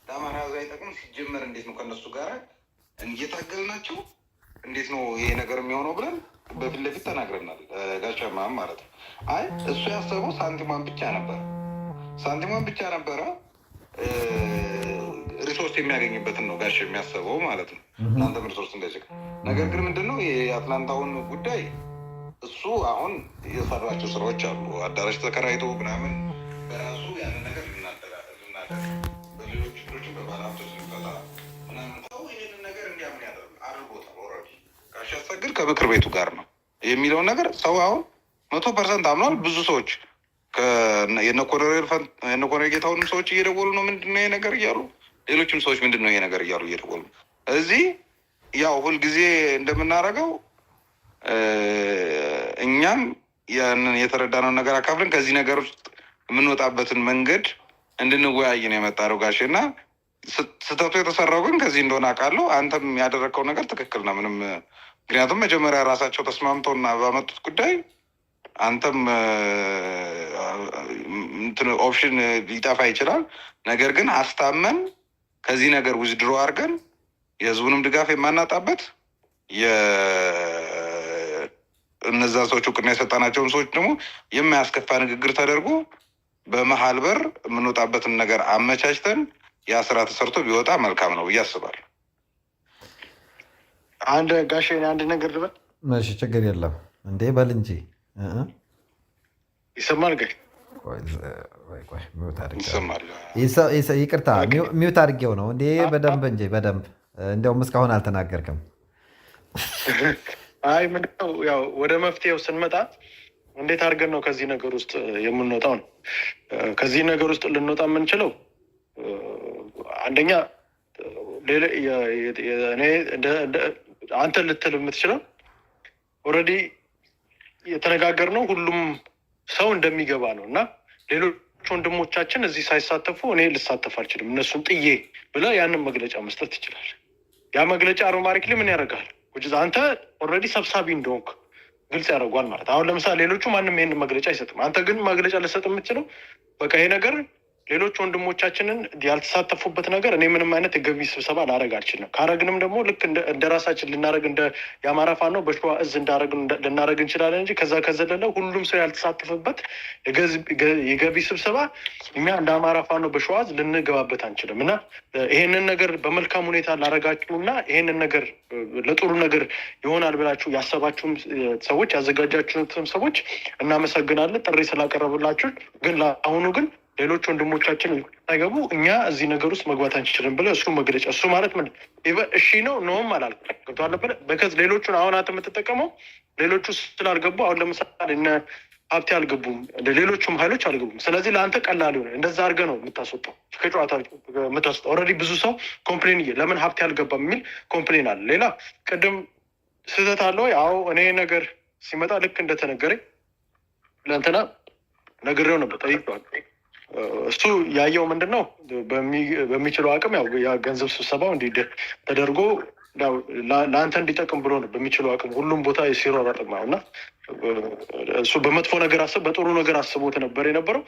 ለአማራ ሕዝብ አይጠቅም። ሲጀመር እንዴት ነው ከነሱ ጋር እየታገልናቸው እንዴት ነው ይሄ ነገር የሚሆነው ብለን በፊት ለፊት ተናግረናል። ጋሻማም ማለት ነው። አይ እሱ ያሰበው ሳንቲሟን ብቻ ነበረ ሪሶርስ የሚያገኝበትን ነው ጋሽ የሚያስበው ማለት ነው። እናንተም ሪሶርስ እንደዚህ ነገር ግን ምንድነው የአትላንታውን ጉዳይ እሱ አሁን የሰራቸው ስራዎች አሉ። አዳራሽ ተከራይቶ ምናምን በራሱ ያንን ነገር ልናደር በሌሎች ድሮች በባለሀብቶች ልንፈታ ምናምን ይህንን ነገር እንዲያምን አድርጎታል። ኦልሬዲ ጋሽ አሰግድ ከምክር ቤቱ ጋር ነው የሚለውን ነገር ሰው አሁን 100% አምኗል። ብዙ ሰዎች የነ ኮሎኔል ጌታሁንም ሰዎች እየደወሉ ነው ምንድነው ይሄ ነገር እያሉ፣ ሌሎችም ሰዎች ምንድነው ይሄ ነገር እያሉ እየደወሉ እዚህ ያው ሁልጊዜ እንደምናደርገው እኛም ያንን የተረዳነውን ነገር አካፍለን ከዚህ ነገር ውስጥ የምንወጣበትን መንገድ እንድንወያይ ነው የመጣ ነው ጋሼ። እና ስህተቱ የተሰራው ግን ከዚህ እንደሆነ አውቃለሁ። አንተም ያደረግከው ነገር ትክክል ነው ምንም። ምክንያቱም መጀመሪያ ራሳቸው ተስማምተውና ባመጡት ጉዳይ አንተም ኦፕሽን ሊጠፋ ይችላል። ነገር ግን አስታመን ከዚህ ነገር ውዝድሮ አድርገን የህዝቡንም ድጋፍ የማናጣበት እነዛ ሰዎች እውቅና የሰጣናቸውን ሰዎች ደግሞ የማያስከፋ ንግግር ተደርጎ በመሀል በር የምንወጣበትን ነገር አመቻችተን ያ ስራ ተሰርቶ ቢወጣ መልካም ነው ብዬ አስባለሁ። አንድ ጋሼ አንድ ነገር ልበል። እሺ ችግር የለም እንዴ በል እንጂ ይሰማል። ጋይ ይቅርታ ሚውት አድርጌው ነው እንዴ? በደንብ እንጂ በደንብ እንዲያውም እስካሁን አልተናገርክም። አይ ምንድነው ያው ወደ መፍትሄው ስንመጣ እንዴት አድርገን ነው ከዚህ ነገር ውስጥ የምንወጣው ነው። ከዚህ ነገር ውስጥ ልንወጣ የምንችለው አንደኛ አንተ ልትል የምትችለው ኦልሬዲ የተነጋገርነው ሁሉም ሰው እንደሚገባ ነው እና ሌሎች ወንድሞቻችን እዚህ ሳይሳተፉ እኔ ልሳተፍ አልችልም እነሱን ጥዬ ብለህ ያንን መግለጫ መስጠት ትችላል። ያ መግለጫ ሮማሪክሊ ምን ያደርጋል? አንተ ኦልሬዲ ሰብሳቢ እንደሆንክ ግልጽ ያደርጓል ማለት። አሁን ለምሳሌ ሌሎቹ ማንም ይሄን መግለጫ አይሰጥም። አንተ ግን መግለጫ ልሰጥ የምትችለው በቃ ይሄ ነገር ሌሎች ወንድሞቻችንን ያልተሳተፉበት ነገር እኔ ምንም አይነት የገቢ ስብሰባ ላደርግ አልችልም። ካረግንም ደግሞ ልክ እንደ ራሳችን ልናደርግ እንደ የአማራ ፋኖ በሸዋ እዝ ልናደርግ እንችላለን እንጂ ከዛ ከዘለለ ሁሉም ሰው ያልተሳተፈበት የገቢ ስብሰባ እኛ እንደ አማራ ፋኖ በሸዋ እዝ ልንገባበት አንችልም እና ይሄንን ነገር በመልካም ሁኔታ ላደረጋችሁ እና ይሄንን ነገር ለጥሩ ነገር ይሆናል ብላችሁ ያሰባችሁም ሰዎች ያዘጋጃችሁትም ሰዎች እናመሰግናለን ጥሪ ስላቀረብላችሁ። ግን ለአሁኑ ግን ሌሎች ወንድሞቻችን ሳይገቡ እኛ እዚህ ነገር ውስጥ መግባት አንችልም ብለህ እሱ መግለጫ እሱ ማለት ምን እሺ ነው ነውም አላልኩም። ገብቶሃል ነበር በከዝ ሌሎቹን አሁን አንተ የምትጠቀመው ሌሎቹ ስላልገቡ አሁን ለምሳሌ እነ ሀብቴ አልገቡም፣ ሌሎቹም ሀይሎች አልገቡም። ስለዚህ ለአንተ ቀላል ሆነ እንደዛ አድርገህ ነው የምታስወጣው ከጨዋታ የምታስወጣው። ኦልሬዲ ብዙ ሰው ኮምፕሌን ለምን ሀብቴ አልገባም የሚል ኮምፕሌን አለ። ሌላ ቅድም ስህተት አለ ወይ? አዎ እኔ ነገር ሲመጣ ልክ እንደተነገረኝ ለእንትና ነግሬው ነበር ጠይቀዋል። እሱ ያየው ምንድን ነው በሚችለው አቅም ያው የገንዘብ ስብሰባው እንዲህ ተደርጎ ለአንተ እንዲጠቅም ብሎ ነው በሚችለው አቅም ሁሉም ቦታ ሲሯሯጥ ነው እና እሱ በመጥፎ ነገር በጥሩ ነገር አስቦት ነበር የነበረው።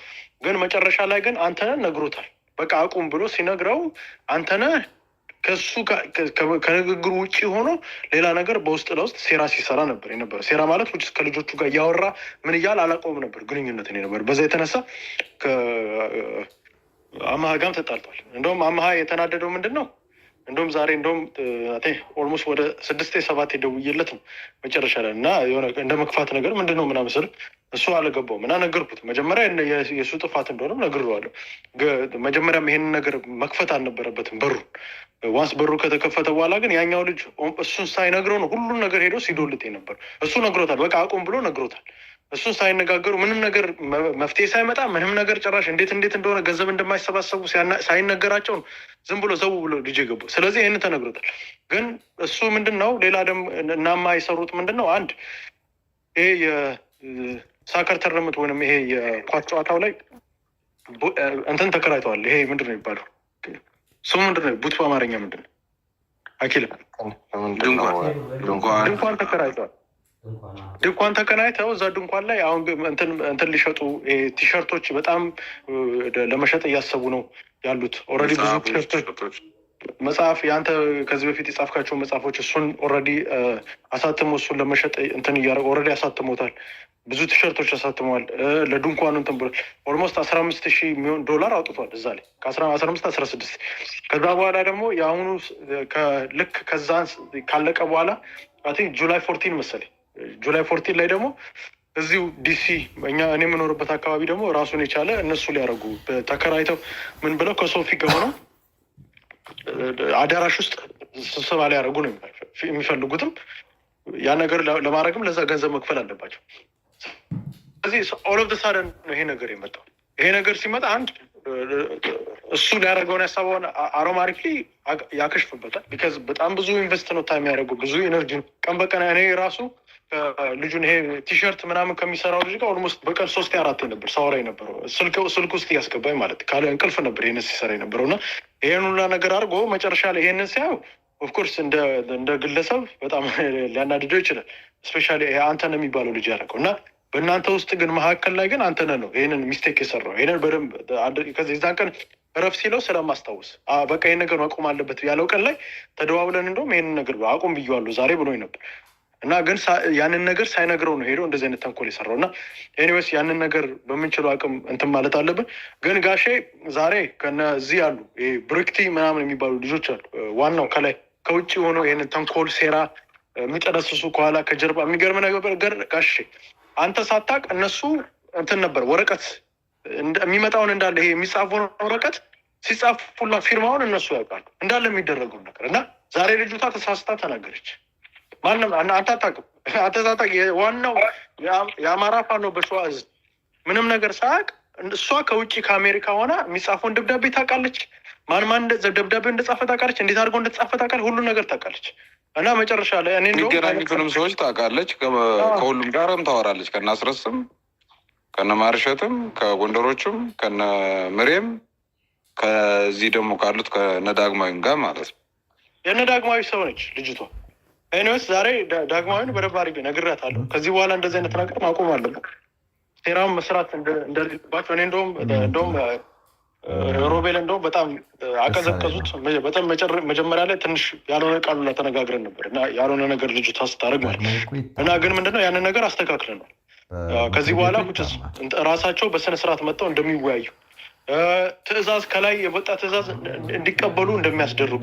ግን መጨረሻ ላይ ግን አንተነህ ነግሮታል። በቃ አቁም ብሎ ሲነግረው አንተነህ ከሱ ከንግግሩ ውጭ ሆኖ ሌላ ነገር በውስጥ ለውስጥ ሴራ ሲሰራ ነበር የነበረው። ሴራ ማለት ውጭ ከልጆቹ ጋር እያወራ ምን እያል አላቆም ነበር ግንኙነትን ነበር። በዛ የተነሳ ከአምሃ ጋርም ተጣልቷል። እንደውም አምሃ የተናደደው ምንድን ነው እንደውም ዛሬ እንደውም ኦልሞስት ወደ 6-7 ደውዬለት ነው መጨረሻ ላይ እና የሆነ እንደ መክፋት ነገር ምንድን ነው ምናምን ስል እሱ አልገባውም እና ነገርኩት። መጀመሪያ የእሱ ጥፋት እንደሆነ ነግሬዋለሁ። መጀመሪያም ይሄንን ነገር መክፈት አልነበረበትም በሩን። ዋንስ በሩ ከተከፈተ በኋላ ግን ያኛው ልጅ እሱን ሳይነግረው ነው ሁሉን ነገር ሄዶ ሲዶልት ነበር። እሱ ነግሮታል፣ በቃ አቁም ብሎ ነግሮታል። እሱን ሳይነጋገሩ ምንም ነገር መፍትሄ ሳይመጣ ምንም ነገር ጭራሽ እንዴት እንደሆነ ገንዘብ እንደማይሰባሰቡ ሳይነገራቸው ነው ዝም ብሎ ዘው ብሎ ልጅ ገቡ። ስለዚህ ይህን ተነግሮታል። ግን እሱ ምንድን ነው ሌላ ደግሞ እናማ የሰሩት ምንድን ነው አንድ ይሄ የሳከር ተረምት ወይም ይሄ የኳስ ጨዋታው ላይ እንትን ተከራይተዋል። ይሄ ምንድን ነው የሚባለው እሱ ምንድን ነው ቡት በአማርኛ ምንድን ነው አኪልም ድንኳን ተከራይተዋል። ድንኳን ተከራይተው እዛ ድንኳን ላይ አሁን እንትን ሊሸጡ ቲሸርቶች በጣም ለመሸጥ እያሰቡ ነው ያሉት። ኦልሬዲ ብዙ ቲሸርቶች መጽሐፍ የአንተ ከዚህ በፊት የጻፍካቸው መጽሐፎች እሱን ኦልሬዲ አሳትሞ እሱን ለመሸጥ እንትን እያደረጉ ኦልሬዲ አሳትሞታል። ብዙ ቲሸርቶች አሳትመዋል። ለድንኳኑ እንትን ብሎ ኦልሞስት $15,000 የሚሆን ዶላር አውጥቷል እዛ ላይ ከ15-16 ከዛ በኋላ ደግሞ የአሁኑ ልክ ከዛ ካለቀ በኋላ አይ ቲንክ ጁላይ 14 መሰለኝ ጁላይ 14 ላይ ደግሞ እዚሁ ዲሲ እኔ የምኖርበት አካባቢ ደግሞ ራሱን የቻለ እነሱ ሊያደርጉ ተከራይተው ምን ብለው ከሶፊ ጋር ሆነው አዳራሽ ውስጥ ስብሰባ ሊያደርጉ ነው የሚፈልጉትም። ያ ነገር ለማድረግም ለዛ ገንዘብ መክፈል አለባቸው። ስለዚህ ኦል ኦፍ ዘ ሳደን ነው ይሄ ነገር የመጣው። ይሄ ነገር ሲመጣ አንድ እሱ ሊያደርገውን ያሳበውን አሮማሪክሊ ያከሽፍበታል። ቢካዝ በጣም ብዙ ኢንቨስት ነው ታይም ያደረጉ ብዙ ኤነርጂ ቀን በቀን እኔ ራሱ ልጁን ይሄ ቲሸርት ምናምን ከሚሰራው ልጅ ጋር ኦልሞስት በቀን 3-4 ነበር ሳወራ የነበረው ስልክ ውስጥ እያስገባኝ ማለት ካለ እንቅልፍ ነበር ይህን ሲሰራ የነበረው እና ይሄን ሁላ ነገር አድርጎ መጨረሻ ላይ ይሄንን ሲያዩ ኦፍኮርስ እንደ ግለሰብ በጣም ሊያናድደው ይችላል። ስፔሻሊ አንተነህ የሚባለው ልጅ ያደረገው እና በእናንተ ውስጥ ግን መካከል ላይ ግን አንተነህ ነው ይህንን ሚስቴክ የሰራው። ይህንን በደንብ ከዚህ ዛን ቀን እረፍ ሲለው ስለማስታወስ በቃ ይህን ነገር መቆም አለበት ያለው ቀን ላይ ተደዋውለን እንደውም ይህንን ነገር አቁም ብዬዋለሁ ዛሬ ብሎኝ ነበር እና ግን ያንን ነገር ሳይነግረው ነው ሄደው እንደዚህ አይነት ተንኮል የሰራው እና ኤኒዌይስ ያንን ነገር በምንችለው አቅም እንትን ማለት አለብን። ግን ጋሼ ዛሬ ከነዚህ ያሉ ብሪክቲ ምናምን የሚባሉ ልጆች አሉ ዋናው ከላይ ከውጭ ሆነው ይህንን ተንኮል ሴራ የሚጠነስሱ ከኋላ ከጀርባ የሚገርም ነገር ጋሼ አንተ ሳታቅ እነሱ እንትን ነበር ወረቀት የሚመጣውን እንዳለ ይሄ የሚጻፈውን ወረቀት ሲጻፉላ ፊርማውን እነሱ ያውቃሉ እንዳለ የሚደረገው ነገር እና ዛሬ ልጅቷ ተሳስታ ተናገረች። ማንም አንተ አታውቅም። አንተ ሳታውቅ ዋናው የአማራ ፋኖ በሸዋ እዝ ምንም ነገር ሳያውቅ እሷ ከውጭ ከአሜሪካ ሆና የሚጻፈውን ደብዳቤ ታውቃለች። ማን ደብዳቤ እንደጻፈ ታውቃለች። እንዴት አድርጎ እንደተጻፈ ታውቃለች። ሁሉን ነገር ታውቃለች። እና መጨረሻ ላይ እኔ የሚገናኙትንም ሰዎች ታውቃለች። ከሁሉም ጋርም ታወራለች። ከናስረስም ከነማርሸትም ከጎንደሮችም ከነምሬም ከዚህ ደግሞ ካሉት ከነዳግማዊም ጋር ማለት ነው። የነዳግማዊ ሰው ነች ልጅቷ። ኤኒዌይስ ዛሬ ዳግማዊን በደንብ አድርጌ ነግሬያታለሁ። ከዚህ በኋላ እንደዚህ አይነት ነገር ማቆም አለበት። ሴራውን መስራት እንደሌለባቸው እኔ እንደውም ሮቤል እንደውም በጣም አቀዘቀዙት። በጣም መጀመሪያ ላይ ትንሽ ያልሆነ ቃሉ ላይ ተነጋግረን ነበር እና ያልሆነ ነገር ልጅቷ ስታደርግ ማለት እና ግን ምንድነው ያንን ነገር አስተካክለናል። ከዚህ በኋላ ራሳቸው በስነስርዓት መጥተው እንደሚወያዩ ትዕዛዝ ከላይ የወጣ ትዕዛዝ እንዲቀበሉ እንደሚያስደርጉ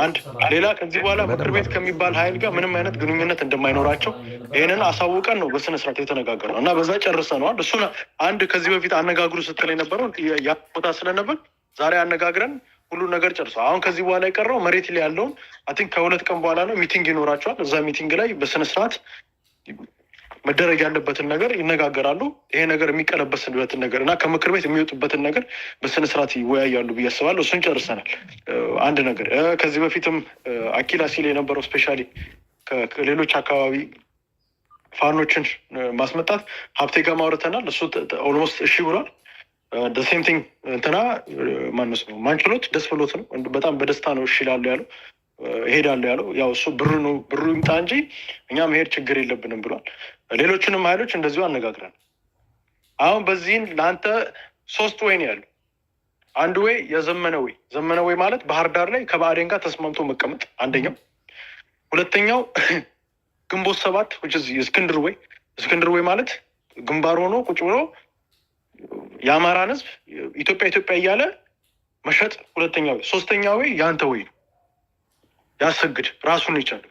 አንድ ሌላ ከዚህ በኋላ ምክር ቤት ከሚባል ኃይል ጋር ምንም አይነት ግንኙነት እንደማይኖራቸው ይህንን አሳውቀን ነው በስነስርዓት የተነጋገርነው እና በዛ ጨርሰነዋል። እሱን አንድ ከዚህ በፊት አነጋግሩ ስትል የነበረው ያ ቦታ ስለነበር ዛሬ አነጋግረን ሁሉ ነገር ጨርሰው አሁን ከዚህ በኋላ የቀረው መሬት ላይ ያለውን አይ ቲንክ ከ2 ቀን በኋላ ነው ሚቲንግ ይኖራቸዋል። እዛ ሚቲንግ ላይ በስነስርዓት መደረግ ያለበትን ነገር ይነጋገራሉ። ይሄ ነገር የሚቀለበስበትን ነገር እና ከምክር ቤት የሚወጡበትን ነገር በስነስርዓት ይወያያሉ ብዬ አስባለሁ። እሱን ጨርሰናል። አንድ ነገር ከዚህ በፊትም አኪላ ሲል የነበረው ስፔሻሊ ከሌሎች አካባቢ ፋኖችን ማስመጣት ሀብቴ ጋር ማውረተናል። እሱ ኦልሞስት እሺ ብሏል። ሴም ቲንግ እንትና ማነስ ነው ማንችሎት ደስ ብሎት ነው በጣም በደስታ ነው እሺ ላሉ ያለው እሄዳለሁ ያለው ያው እሱ ብሩ ይምጣ እንጂ እኛ መሄድ ችግር የለብንም ብሏል። ሌሎችንም ኃይሎች እንደዚሁ አነጋግረን አሁን በዚህን ለአንተ 3 ወይ ነው ያለው። አንድ ወይ ዘመነ ወይ ማለት ባህር ዳር ላይ ከባዕዴን ጋር ተስማምቶ መቀመጥ አንደኛው። ሁለተኛው ግንቦት 7 እስክንድር ወይ ማለት ግንባር ሆኖ ቁጭ ብሎ የአማራን ሕዝብ ኢትዮጵያ እያለ መሸጥ ሁለተኛው። ሶስተኛው ወይ ያንተ ወይ ነው ያሰግድ ራሱን ይቻላል።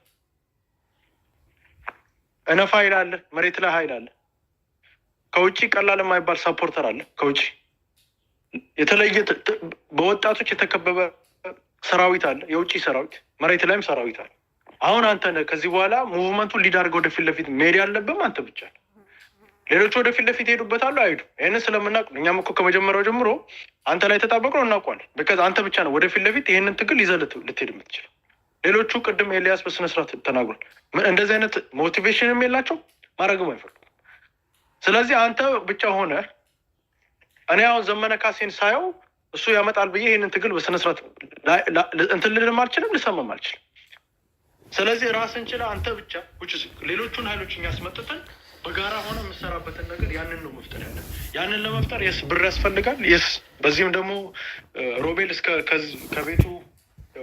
እነፋ ኃይል አለ፣ መሬት ላይ ኃይል አለ። ከውጭ ቀላል የማይባል ሳፖርተር አለ። ከውጭ የተለየ በወጣቶች የተከበበ ሰራዊት አለ፣ የውጭ ሰራዊት፣ መሬት ላይም ሰራዊት አለ። አሁን አንተ ነህ ከዚህ በኋላ ሙቭመንቱን ሊድ አድርገህ ወደፊት ለፊት መሄድ ያለብህም አንተ ብቻ ነው። ሌሎቹ ወደፊት ለፊት ይሄዱበታሉ አይሄዱ። ይህንን ስለምናውቅ እኛም እኮ ከመጀመሪያው ጀምሮ አንተ ላይ ተጣበቅ ነው እናውቀዋለን። በከዛ አንተ ብቻ ነው ወደፊት ለፊት ይህንን ትግል ይዘህ ልትሄድ የምትችለው። ሌሎቹ ቅድም ኤልያስ በስነስርዓት ተናግሯል። እንደዚህ አይነት ሞቲቬሽንም የላቸው ማድረግም አይፈልጉም። ስለዚህ አንተ ብቻ ሆነ እኔ አሁን ዘመነ ካሴን ሳየው እሱ ያመጣል ብዬ ይህንን ትግል በስነስርዓት እንትን ልልም አልችልም፣ ልሰማም አልችልም። ስለዚህ ራስን ችለህ አንተ ብቻ ሌሎቹን ኃይሎች የሚያስመጥተን በጋራ ሆነ የምሰራበትን ነገር ያንን ነው መፍጠር ያለ። ያንን ለመፍጠር የስ ብር ያስፈልጋል። የስ በዚህም ደግሞ ሮቤል ከቤቱ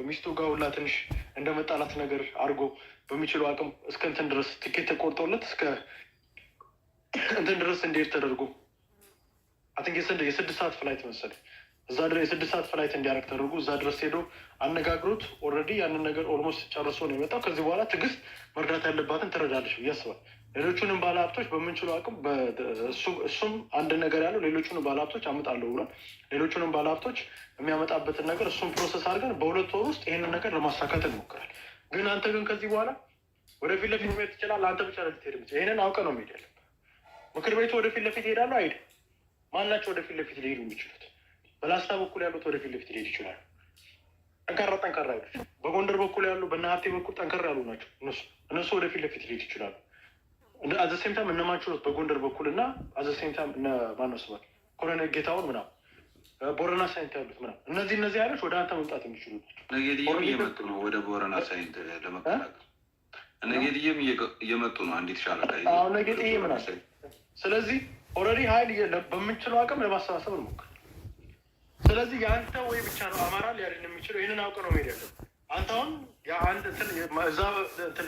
ሚስቱ ጋር ሁላ ትንሽ እንደ መጣላት ነገር አድርጎ በሚችለው አቅም እስከ እንትን ድረስ ትኬት ተቆርጦለት እስከ እንትን ድረስ እንዲሄድ ተደርጎ አን የ6 ሰዓት ፍላይት መሰለኝ እዛ ድረስ የ6 ሰዓት ፍላይት እንዲያደርግ ተደርጎ እዛ ድረስ ሄዶ አነጋግሮት ኦልሬዲ ያንን ነገር ኦልሞስት ጨርሶ ነው የመጣው። ከዚህ በኋላ ትዕግስት መርዳት ያለባትን ትረዳለች ብዬ አስባለሁ። ሌሎቹንም ባለሀብቶች በምንችለው አቅም እሱም አንድ ነገር ያለው ሌሎቹንም ባለሀብቶች አመጣለሁ ብሏል። ሌሎቹንም ባለሀብቶች የሚያመጣበትን ነገር እሱም ፕሮሰስ አድርገን በ2 ወር ውስጥ ይህንን ነገር ለማሳካት እንሞክራለን። ግን አንተ ግን ከዚህ በኋላ ወደፊት ለፊት መሄድ ትችላለህ። አንተ ብቻ ልትሄድ የምትችለው ይህንን አውቀህ ነው መሄድ ያለብህ። ምክር ቤቱ ወደፊት ለፊት ይሄዳሉ አይሄድም? ማናቸው ወደፊት ለፊት ሊሄዱ የሚችሉት? በላስታ በኩል ያሉት ወደፊት ለፊት ሊሄድ ይችላሉ። ጠንካራ አይሉት። በጎንደር በኩል ያሉ በእነ ሀብቴ በኩል ጠንከር ያሉ ናቸው። እነሱ ወደፊት ለፊት ሊሄድ ይችላሉ። አዘሴምታም እነማችሁት በጎንደር በኩል እና አዘሴምታም እነ ማነው ስማ ኮሎኔል ጌታውን ምናምን ቦረና ሳይንት ያሉት ምናምን እነዚህ አይነት ወደ አንተ መምጣት የሚችሉ ነገድዬም እየመጡ ነው ወደ ቦረና ሳይንት ለመቀላቀል ነገድዬም እየመጡ ነው። አንዲት ሻለቃ ነገድዬ ምናምን። ስለዚህ ኦልሬዲ ሀይል በምንችለው አቅም ለማሰባሰብ እንሞክር። ስለዚህ የአንተ ወይ ብቻ ነው አማራ ሊያድን የሚችለው። ይህንን አውቀ ነው መሄድ ያለ አንተ አሁን የአንድ እዛ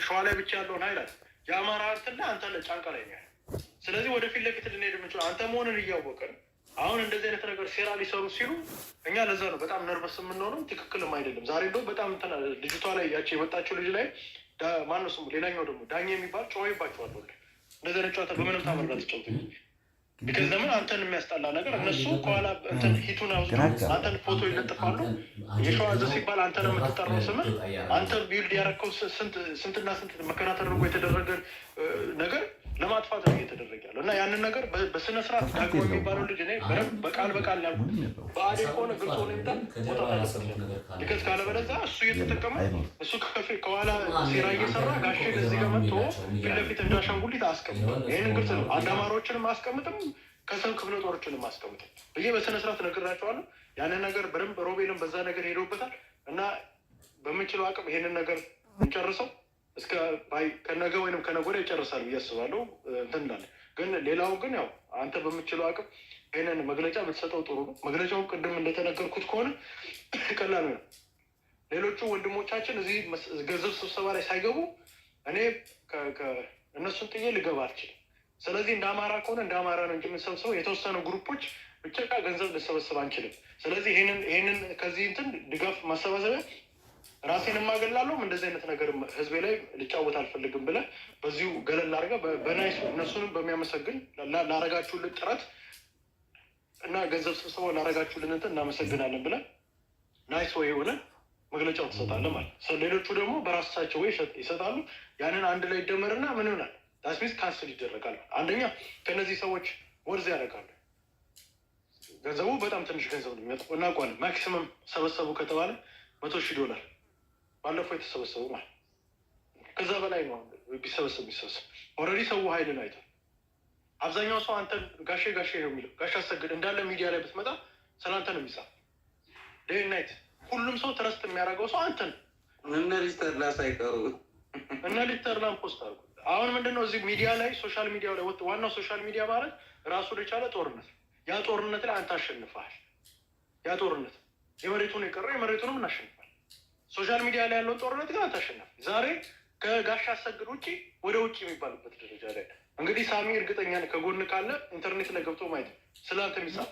ሸዋ ላይ ብቻ ያለውን ሀይል አለ የአማራ እንትን ላይ አንተ ጫንቃ ላይ ነው ያለ። ስለዚህ ወደፊት ለፊት ልንሄድ የምንችለው አንተ መሆንን እያወቀን አሁን እንደዚህ አይነት ነገር ሴራ ሊሰሩ ሲሉ እኛ ለዛ ነው በጣም ነርቨስ የምንሆነው። ትክክልም አይደለም። ዛሬ እንደው በጣም ልጅቷ ላይ ያቸው የመጣቸው ልጅ ላይ ማነው ስሙ ሌላኛው ደግሞ ዳኛ የሚባል ጨዋይባቸዋል። እንደዚህ አይነት ጨዋታ በምንም ታመርዳ ተጫውት ቢከዝ ለምን አንተን የሚያስጠላ ነገር እነሱ ከኋላ እንትን ሂቱን አውዝ አንተን ፎቶ ይለጥፋሉ። የሸዋ ዘ ሲባል አንተን የምትጠራው ስምን አንተ ቢልድ ያረከው ስንትና ስንት መከራ ተደርጎ የተደረገ ነገር ለማጥፋት ነው እየተደረገ ያለው እና ያንን ነገር በስነስርዓት ዳግሞ የሚባለው ልጅ እኔ በደንብ በቃል ያልኩት በአዴ ከሆነ ግልጽ ሆነ ይምጣ ቦታ ሊከት ካለበለዚያ እሱ እየተጠቀመ እሱ ከኋላ ሴራ እየሰራ ጋሼ እዚህ ጋር መጥቶ ፊት ለፊት እንዳሻንጉሊት አስቀምጠ ይህንን ግልጽ ነው። አንድ አማራዎችንም አስቀምጥም ከሰብ ክፍለ ጦሮችንም አስቀምጥም ብዬ በስነስርዓት ነግራቸዋለሁ። ያንን ነገር በደንብ ሮቤልም በዛ ነገር ሄደውበታል እና በምንችለው አቅም ይሄንን ነገር እንጨርሰው እስከ ከነገ ወይም ከነገ ወዲያ ይጨርሳል ብዬ አስባለሁ። እንትን እንዳለ ግን ሌላው ግን ያው አንተ በምችለው አቅም ይህንን መግለጫ ብትሰጠው ጥሩ ነው። መግለጫው ቅድም እንደተነገርኩት ከሆነ ቀላል ነው። ሌሎቹ ወንድሞቻችን እዚህ ገንዘብ ስብሰባ ላይ ሳይገቡ እኔ እነሱን ጥዬ ልገባ አልችልም። ስለዚህ እንደ አማራ ከሆነ እንደ አማራ ነው እንጂ የምንሰብስበው የተወሰኑ ግሩፖች ብቻ ገንዘብ ልሰበስብ አንችልም። ስለዚህ ይሄንን ከዚህ እንትን ድጋፍ ማሰባሰቢያ ራሴን የማገላለሁ እንደዚህ አይነት ነገር ህዝቤ ላይ ልጫወት አልፈልግም ብለህ በዚሁ ገለል አድርገህ በናይሱ እነሱንም በሚያመሰግን ላረጋችሁልን ጥረት እና ገንዘብ ስብሰባ ላረጋችሁልን እንትን እናመሰግናለን ብለህ ናይስ ወይ የሆነ መግለጫው ትሰጣለህ ማለት ነው። ሌሎቹ ደግሞ በራሳቸው ወይ ይሰጣሉ። ያንን አንድ ላይ ይደመርና ምን ይሆናል? ዳስሚስ ካንስል ይደረጋል። አንደኛ ከእነዚህ ሰዎች ወርዝ ያደርጋሉ። ገንዘቡ በጣም ትንሽ ገንዘብ ነው የሚመጣው እናውቀዋለን። ማክሲመም ሰበሰቡ ከተባለ $100,000 ባለፈው የተሰበሰቡ ማለት ከዛ በላይ ነው ቢሰበሰብ ኦልሬዲ ሰው ሀይልን አይቷል። አብዛኛው ሰው አንተን ጋሼ ነው የሚለው። ጋሽ አሰግድ እንዳለ ሚዲያ ላይ ብትመጣ ስለአንተ ነው የሚጻፍ ዴይ ናይት። ሁሉም ሰው ትረስት የሚያደርገው ሰው አንተን እነ ሊስተርላ ሳይቀሩ እነ ሊስተርላን ፖስት አድርጉ። አሁን ምንድነው እዚህ ሚዲያ ላይ ሶሻል ሚዲያ ላይ ዋናው ሶሻል ሚዲያ ማለት ራሱን የቻለ ጦርነት። ያ ጦርነት ላይ አንተ አሸንፈሃል። ያ ጦርነት የመሬቱን የቀረ የመሬቱንም እናሸንፋል። ሶሻል ሚዲያ ላይ ያለውን ጦርነት ግን አታሸነፍ። ዛሬ ከጋሽ አሰግድ ውጭ ወደ ውጭ የሚባልበት ደረጃ ላይ እንግዲህ ሳሚ እርግጠኛ ነኝ ከጎን ካለ ኢንተርኔት ላይ ገብቶ ማየት ስለአንተ የሚጻፉ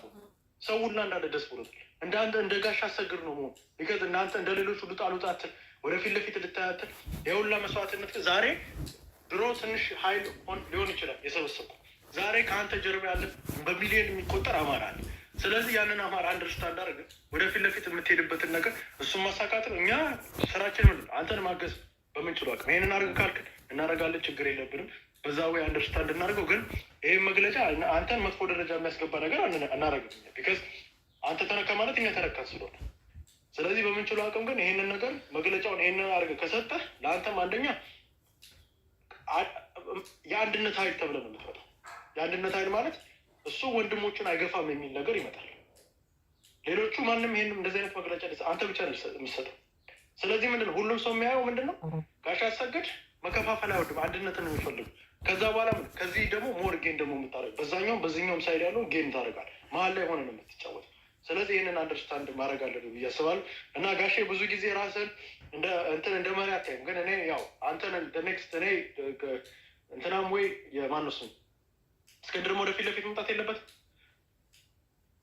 ሰው ሁላ እንዳለ ደስ ብሎታል። እንዳንተ እንደ ጋሽ አሰግድ ነው መሆን ይገዝ እናንተ እንደ ሌሎቹ ልጣሉጣትን ወደፊት ለፊት ልታያትን የሁላ መስዋዕትነት ዛሬ ድሮ ትንሽ ሀይል ሊሆን ይችላል የሰበሰብኩ ዛሬ ከአንተ ጀርባ ያለ በሚሊዮን የሚቆጠር አማራ አለ። ስለዚህ ያንን አማራ አንደርስታንድ አድርገን ወደፊት ለፊት የምትሄድበትን ነገር እሱም ማሳካት ነው። እኛ ስራችን ምንድን ነው? አንተን ማገዝ በምንችለው አቅም ይህንን አድርግ ካልክን እናደርጋለን። ችግር የለብንም። በዛ ወይ አንደርስታንድ እናደርገው። ግን ይህም መግለጫ አንተን መጥፎ ደረጃ የሚያስገባ ነገር አናደርግም። ቢካዝ አንተ ተነካ ማለት እኛ ተነካን ስለሆነ፣ ስለዚህ በምንችለው አቅም ግን ይህንን ነገር መግለጫውን ይህንን አድርገህ ከሰጠህ ለአንተም አንደኛ የአንድነት ሀይል ተብለን የምትመጣው የአንድነት ሀይል ማለት እሱ ወንድሞቹን አይገፋም የሚል ነገር ይመጣል። ሌሎቹ ማንም ይሄን እንደዚህ አይነት መግለጫ አንተ ብቻ ነው የምትሰጠው። ስለዚህ ምንድነው ሁሉም ሰው የሚያየው ምንድነው ጋሽ አሰግድ መከፋፈል አይወድም፣ አንድነትን ነው የሚፈልጉ። ከዛ በኋላ ከዚህ ደግሞ ሞር ጌን ደግሞ የምታደርግ በዛኛውም ሳይድ ያለው ጌን ታደርጋል። መሀል ላይ ሆነ ነው የምትጫወት። ስለዚህ ይህንን አንደርስታንድ ማድረግ አለብህ ብዬ አስባለሁ። እና ጋሼ ብዙ ጊዜ ራስን እንደ መሪ አታይም። ግን እኔ ያው አንተን ኔክስት እኔ እንትናም ወይ የማነሱ እስክንድርም ወደፊት ለፊት መምጣት የለበትም።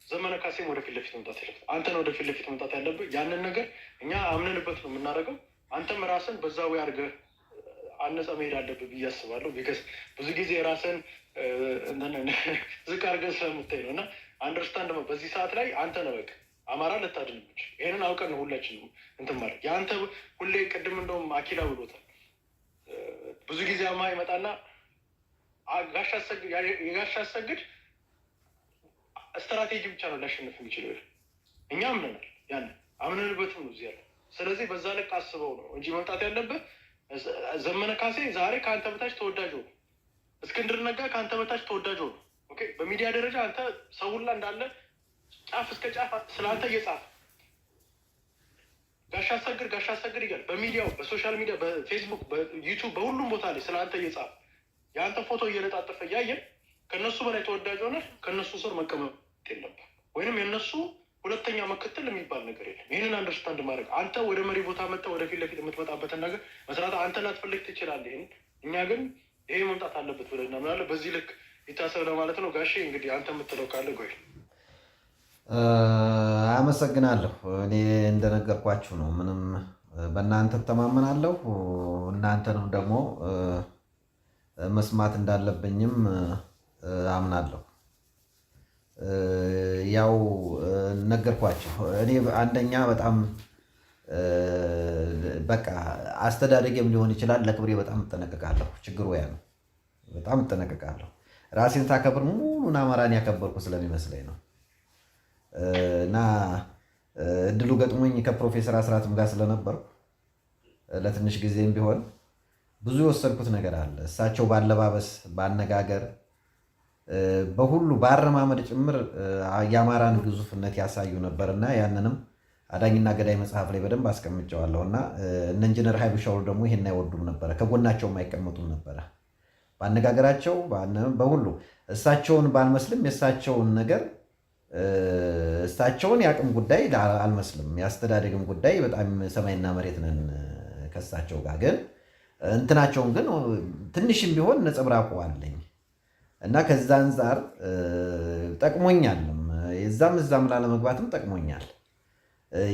ዘመነ ካሴም ወደፊት ለፊት መምጣት የለበት። አንተን ወደፊት ለፊት መምጣት ያለብህ። ያንን ነገር እኛ አምነንበት ነው የምናደርገው። አንተም ራስን በዛው አድርገህ አነጻ መሄድ አለብህ ብዬ አስባለሁ። ቢከስ ብዙ ጊዜ ራስን ዝቅ አድርገህ ስለምታይ ነው። እና አንደርስታንድ በዚህ ሰዓት ላይ አንተ ነህ በቃ አማራ ልታድን ምች። ይህንን አውቀን ነው ሁላችን እንትን ማለት የአንተ ሁሌ ቅድም እንደውም አኪላ ብሎታል። ብዙ ጊዜ አማ ይመጣና የጋሽ አሰግድ ስትራቴጂ ብቻ ነው ሊያሸንፍ የሚችለው። እኛ አምነናል፣ ያንን አምነንበትም ነው እዚህ ያለ። ስለዚህ በዛ ልክ አስበው ነው እንጂ መምጣት ያለብህ። ዘመነ ካሴ ዛሬ ከአንተ በታች ተወዳጅ ሆነ። እስክንድር ነጋ ከአንተ በታች ተወዳጅ ሆነ። ኦኬ በሚዲያ ደረጃ አንተ ሰው ሁላ እንዳለ ጫፍ እስከ ጫፍ ስለ አንተ እየጻፈ ጋሽ አሰግድ ይላል በሚዲያው በሶሻል ሚዲያ በፌስቡክ በዩቱብ በሁሉም ቦታ ላይ ስለ አንተ እየጻፈ የአንተ ፎቶ እየለጣጠፈ እያየን ከእነሱ በላይ ተወዳጅ ሆነ ከእነሱ ስር መቀመጥ የለብህ ወይንም የእነሱ ሁለተኛ መከተል የሚባል ነገር የለም። ይህንን አንደርስታንድ ማድረግ አንተ ወደ መሪ ቦታ መጥተህ ወደፊት ለፊት የምትመጣበትን ነገር መስራት አንተ ላትፈልግ ትችላለህ። ይህን እኛ ግን ይሄ መምጣት አለበት ብለን እናምናለን። በዚህ ልክ ይታሰብ ለማለት ነው። ጋሼ እንግዲህ አንተ የምትለው ካለ ጎይ። አመሰግናለሁ። እኔ እንደነገርኳችሁ ነው። ምንም በእናንተ ተማመናለሁ። እናንተንም ደግሞ መስማት እንዳለብኝም አምናለሁ። ያው ነገርኳችሁ። እኔ አንደኛ በጣም በቃ አስተዳደጌም ሊሆን ይችላል ለክብሬ በጣም እጠነቀቃለሁ። ችግሩ ያ ነው። በጣም እጠነቀቃለሁ። ራሴን ታከብር ሙሉን አማራን ያከበርኩ ስለሚመስለኝ ነው። እና እድሉ ገጥሞኝ ከፕሮፌሰር አስራትም ጋር ስለነበርኩ ለትንሽ ጊዜም ቢሆን ብዙ የወሰድኩት ነገር አለ። እሳቸው ባለባበስ፣ ባነጋገር፣ በሁሉ ባረማመድ ጭምር የአማራን ግዙፍነት ያሳዩ ነበርና ያንንም አዳኝና ገዳይ መጽሐፍ ላይ በደንብ አስቀምጨዋለሁ። እና እነ ኢንጂነር ኃይሉ ሻውል ደግሞ ይሄን አይወዱም ነበረ፣ ከጎናቸውም አይቀመጡም ነበረ። ባነጋገራቸው በሁሉ እሳቸውን ባልመስልም የእሳቸውን ነገር እሳቸውን የአቅም ጉዳይ አልመስልም፣ የአስተዳደግም ጉዳይ በጣም ሰማይና መሬት ነን ከእሳቸው ጋር። ግን እንትናቸውን ግን ትንሽም ቢሆን ነጸብራቁ አለኝ እና ከዛ አንጻር ጠቅሞኛልም፣ እዛም ላለመግባትም ጠቅሞኛል።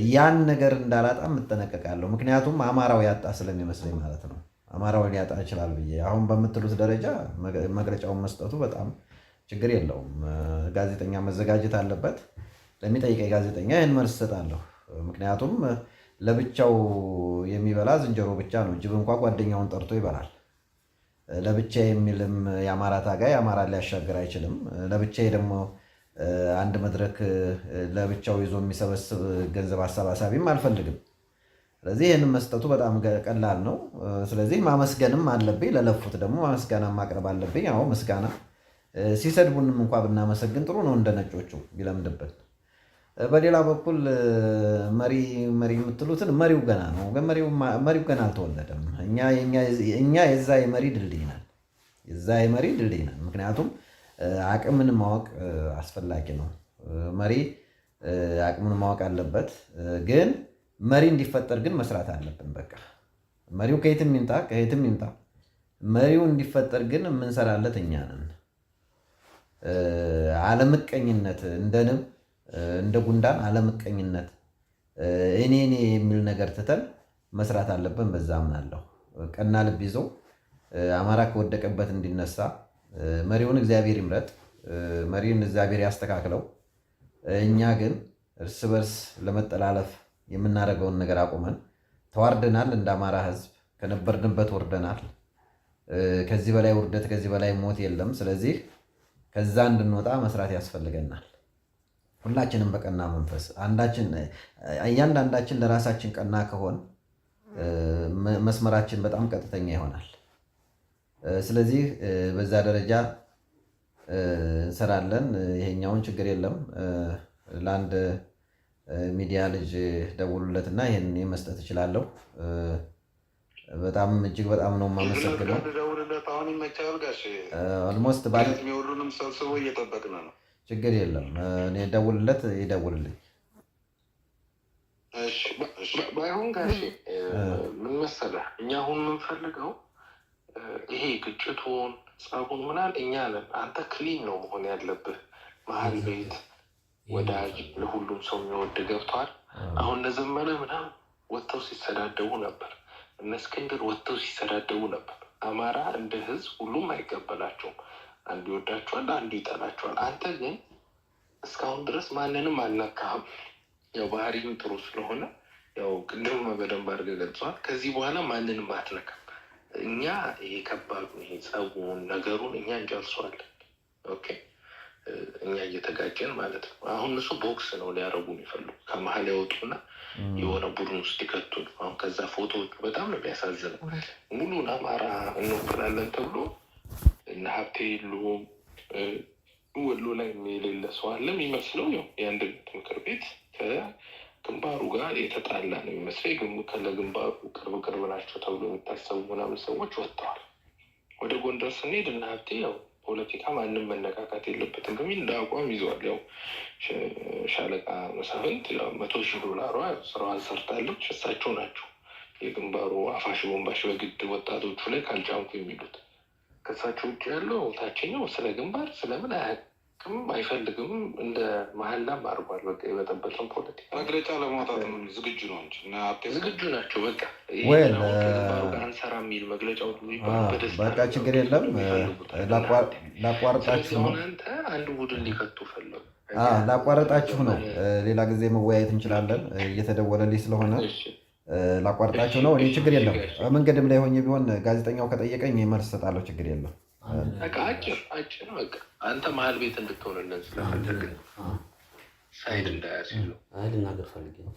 ያን ነገር እንዳላጣም እጠነቀቃለሁ። ምክንያቱም አማራው ያጣ ስለሚመስለኝ ማለት ነው። አማራው ሊያጣ ይችላል ብዬ አሁን በምትሉት ደረጃ መግለጫውን መስጠቱ በጣም ችግር የለውም። ጋዜጠኛ መዘጋጀት አለበት። ለሚጠይቀኝ ጋዜጠኛ ይህን መልስ እሰጣለሁ። ምክንያቱም ለብቻው የሚበላ ዝንጀሮ ብቻ ነው። ጅብ እንኳ ጓደኛውን ጠርቶ ይበላል። ለብቻ የሚልም የአማራ ታጋይ አማራ ሊያሻገር አይችልም። ለብቻዬ ደግሞ አንድ መድረክ ለብቻው ይዞ የሚሰበስብ ገንዘብ አሰባሳቢም አልፈልግም። ስለዚህ ይህንን መስጠቱ በጣም ቀላል ነው። ስለዚህ ማመስገንም አለብኝ። ለለፉት ደግሞ ማመስጋና ማቅረብ አለብኝ። አዎ ምስጋና፣ ሲሰድቡንም እንኳ ብናመሰግን ጥሩ ነው፣ እንደ ነጮቹ ቢለምድብን። በሌላ በኩል መሪ የምትሉትን መሪው ገና ነው። መሪው ገና አልተወለደም። እኛ የዛ የመሪ ድልድይ ነን፣ ምክንያቱም አቅምን ማወቅ አስፈላጊ ነው። መሪ አቅምን ማወቅ አለበት። ግን መሪ እንዲፈጠር ግን መስራት አለብን። በቃ መሪው ከየትም ይምጣ መሪው እንዲፈጠር ግን የምንሰራለት እኛ ነን። አለምቀኝነት፣ እንደ ንብ እንደ ጉንዳን አለምቀኝነት፣ እኔ የሚል ነገር ትተን መስራት አለብን። በዛ አምናለሁ። ቀና ልብ ይዞ አማራ ከወደቀበት እንዲነሳ መሪውን እግዚአብሔር ይምረጥ፣ መሪውን እግዚአብሔር ያስተካክለው። እኛ ግን እርስ በርስ ለመጠላለፍ የምናደርገውን ነገር አቁመን ተዋርደናል። እንደ አማራ ሕዝብ ከነበርንበት ወርደናል። ከዚህ በላይ ውርደት፣ ከዚህ በላይ ሞት የለም። ስለዚህ ከዛ እንድንወጣ መስራት ያስፈልገናል። ሁላችንም በቀና መንፈስ እያንዳንዳችን ለራሳችን ቀና ከሆን መስመራችን በጣም ቀጥተኛ ይሆናል። ስለዚህ በዛ ደረጃ እንሰራለን። ይሄኛውን ችግር የለም። ለአንድ ሚዲያ ልጅ ደውሉለትና ይሄን መስጠት እችላለሁ። በጣም እጅግ በጣም ነው የማመሰግነው። ኦልሞስት ሁሉንም ሰብስቦ እየጠበቅን ነው። ችግር የለም። እኔ ደውልለት፣ ይደውልልኝ። ባይሆን ጋሼ ምን መሰለህ፣ እኛ አሁን የምንፈልገው ይሄ ግጭቱን ጸቡን ምናል እኛ ነን። አንተ ክሊን ነው መሆን ያለብህ። መሀል ቤት ወዳጅ፣ ለሁሉም ሰው የሚወድ ገብተዋል። አሁን እነዘመነ ምናምን ወጥተው ሲሰዳደቡ ነበር። እነ እስክንድር ወጥተው ሲሰዳደቡ ነበር። አማራ እንደ ህዝብ ሁሉም አይቀበላቸውም። አንዱ ይወዳቸዋል፣ አንዱ ይጠላቸዋል። አንተ ግን እስካሁን ድረስ ማንንም አልነካህም። ያው ባህሪም ጥሩ ስለሆነ ያው ቅድም በደንብ አድርገህ ገልጸዋል። ከዚህ በኋላ ማንንም አትነካም። እኛ ይሄ ከባዱ ይሄ ጸቡን ነገሩን እኛ እንጨርሰዋለን። ኦኬ፣ እኛ እየተጋጨን ማለት ነው። አሁን እሱ ቦክስ ነው ሊያረጉ የሚፈልጉ። ከመሀል ያወጡና የሆነ ቡድን ውስጥ ይከቱ ነው። አሁን ከዛ ፎቶዎቹ በጣም ነው የሚያሳዝነው። ሙሉን አማራ እንወክላለን ተብሎ እነ ሀብቴ የሉም። ወሎ ላይ የሌለ ሰው አለ የሚመስለው ያው የአንድነት ምክር ቤት ከግንባሩ ጋር የተጣላ ነው የሚመስለው። ለግንባሩ ቅርብ ናቸው ተብሎ የሚታሰቡ ምናምን ሰዎች ወጥተዋል። ወደ ጎንደር ስንሄድ እነ ሀብቴ ያው ፖለቲካ ማንም መነካካት የለበትም በሚል እንደ አቋም ይዘዋል። ያው ሻለቃ መሳፍንት $100,000 ስራዋን ሰርታለች። እሳቸው ናቸው የግንባሩ አፋሽ ቦምባሽ በግድ ወጣቶቹ ላይ ካልጫንኩ የሚሉት። ከእሳቸው ውጭ ያለው ታችኛው ስለ ግንባር ስለምን አያውቅም፣ አይፈልግም። እንደ መሀላም አድርጓል። በቃ የበጠበጠን ፖለቲካ መግለጫ ለማውጣት ዝግጁ ነው እንጂ ዝግጁ ናቸው። በቃ ግንባሩ ጋር አንሰራ የሚል መግለጫ በቃ ችግር የለም። ላቋርጣችሁ ነው። አንተ አንድ ቡድን ሊከቱ ፈለጉ። ላቋርጣችሁ ነው። ሌላ ጊዜ መወያየት እንችላለን። እየተደወለልኝ ስለሆነ ላቋርጣችሁ ነው። እኔ ችግር የለም። መንገድም ላይ ሆኜ ቢሆን ጋዜጠኛው ከጠየቀኝ መልስ እሰጣለሁ። ችግር የለም። አጭር በቃ አንተ መሀል ቤት እንድትሆንልን ስለፈለግ ሳይድ እንዳያስሉ ልናገር ፈልጌ ነው።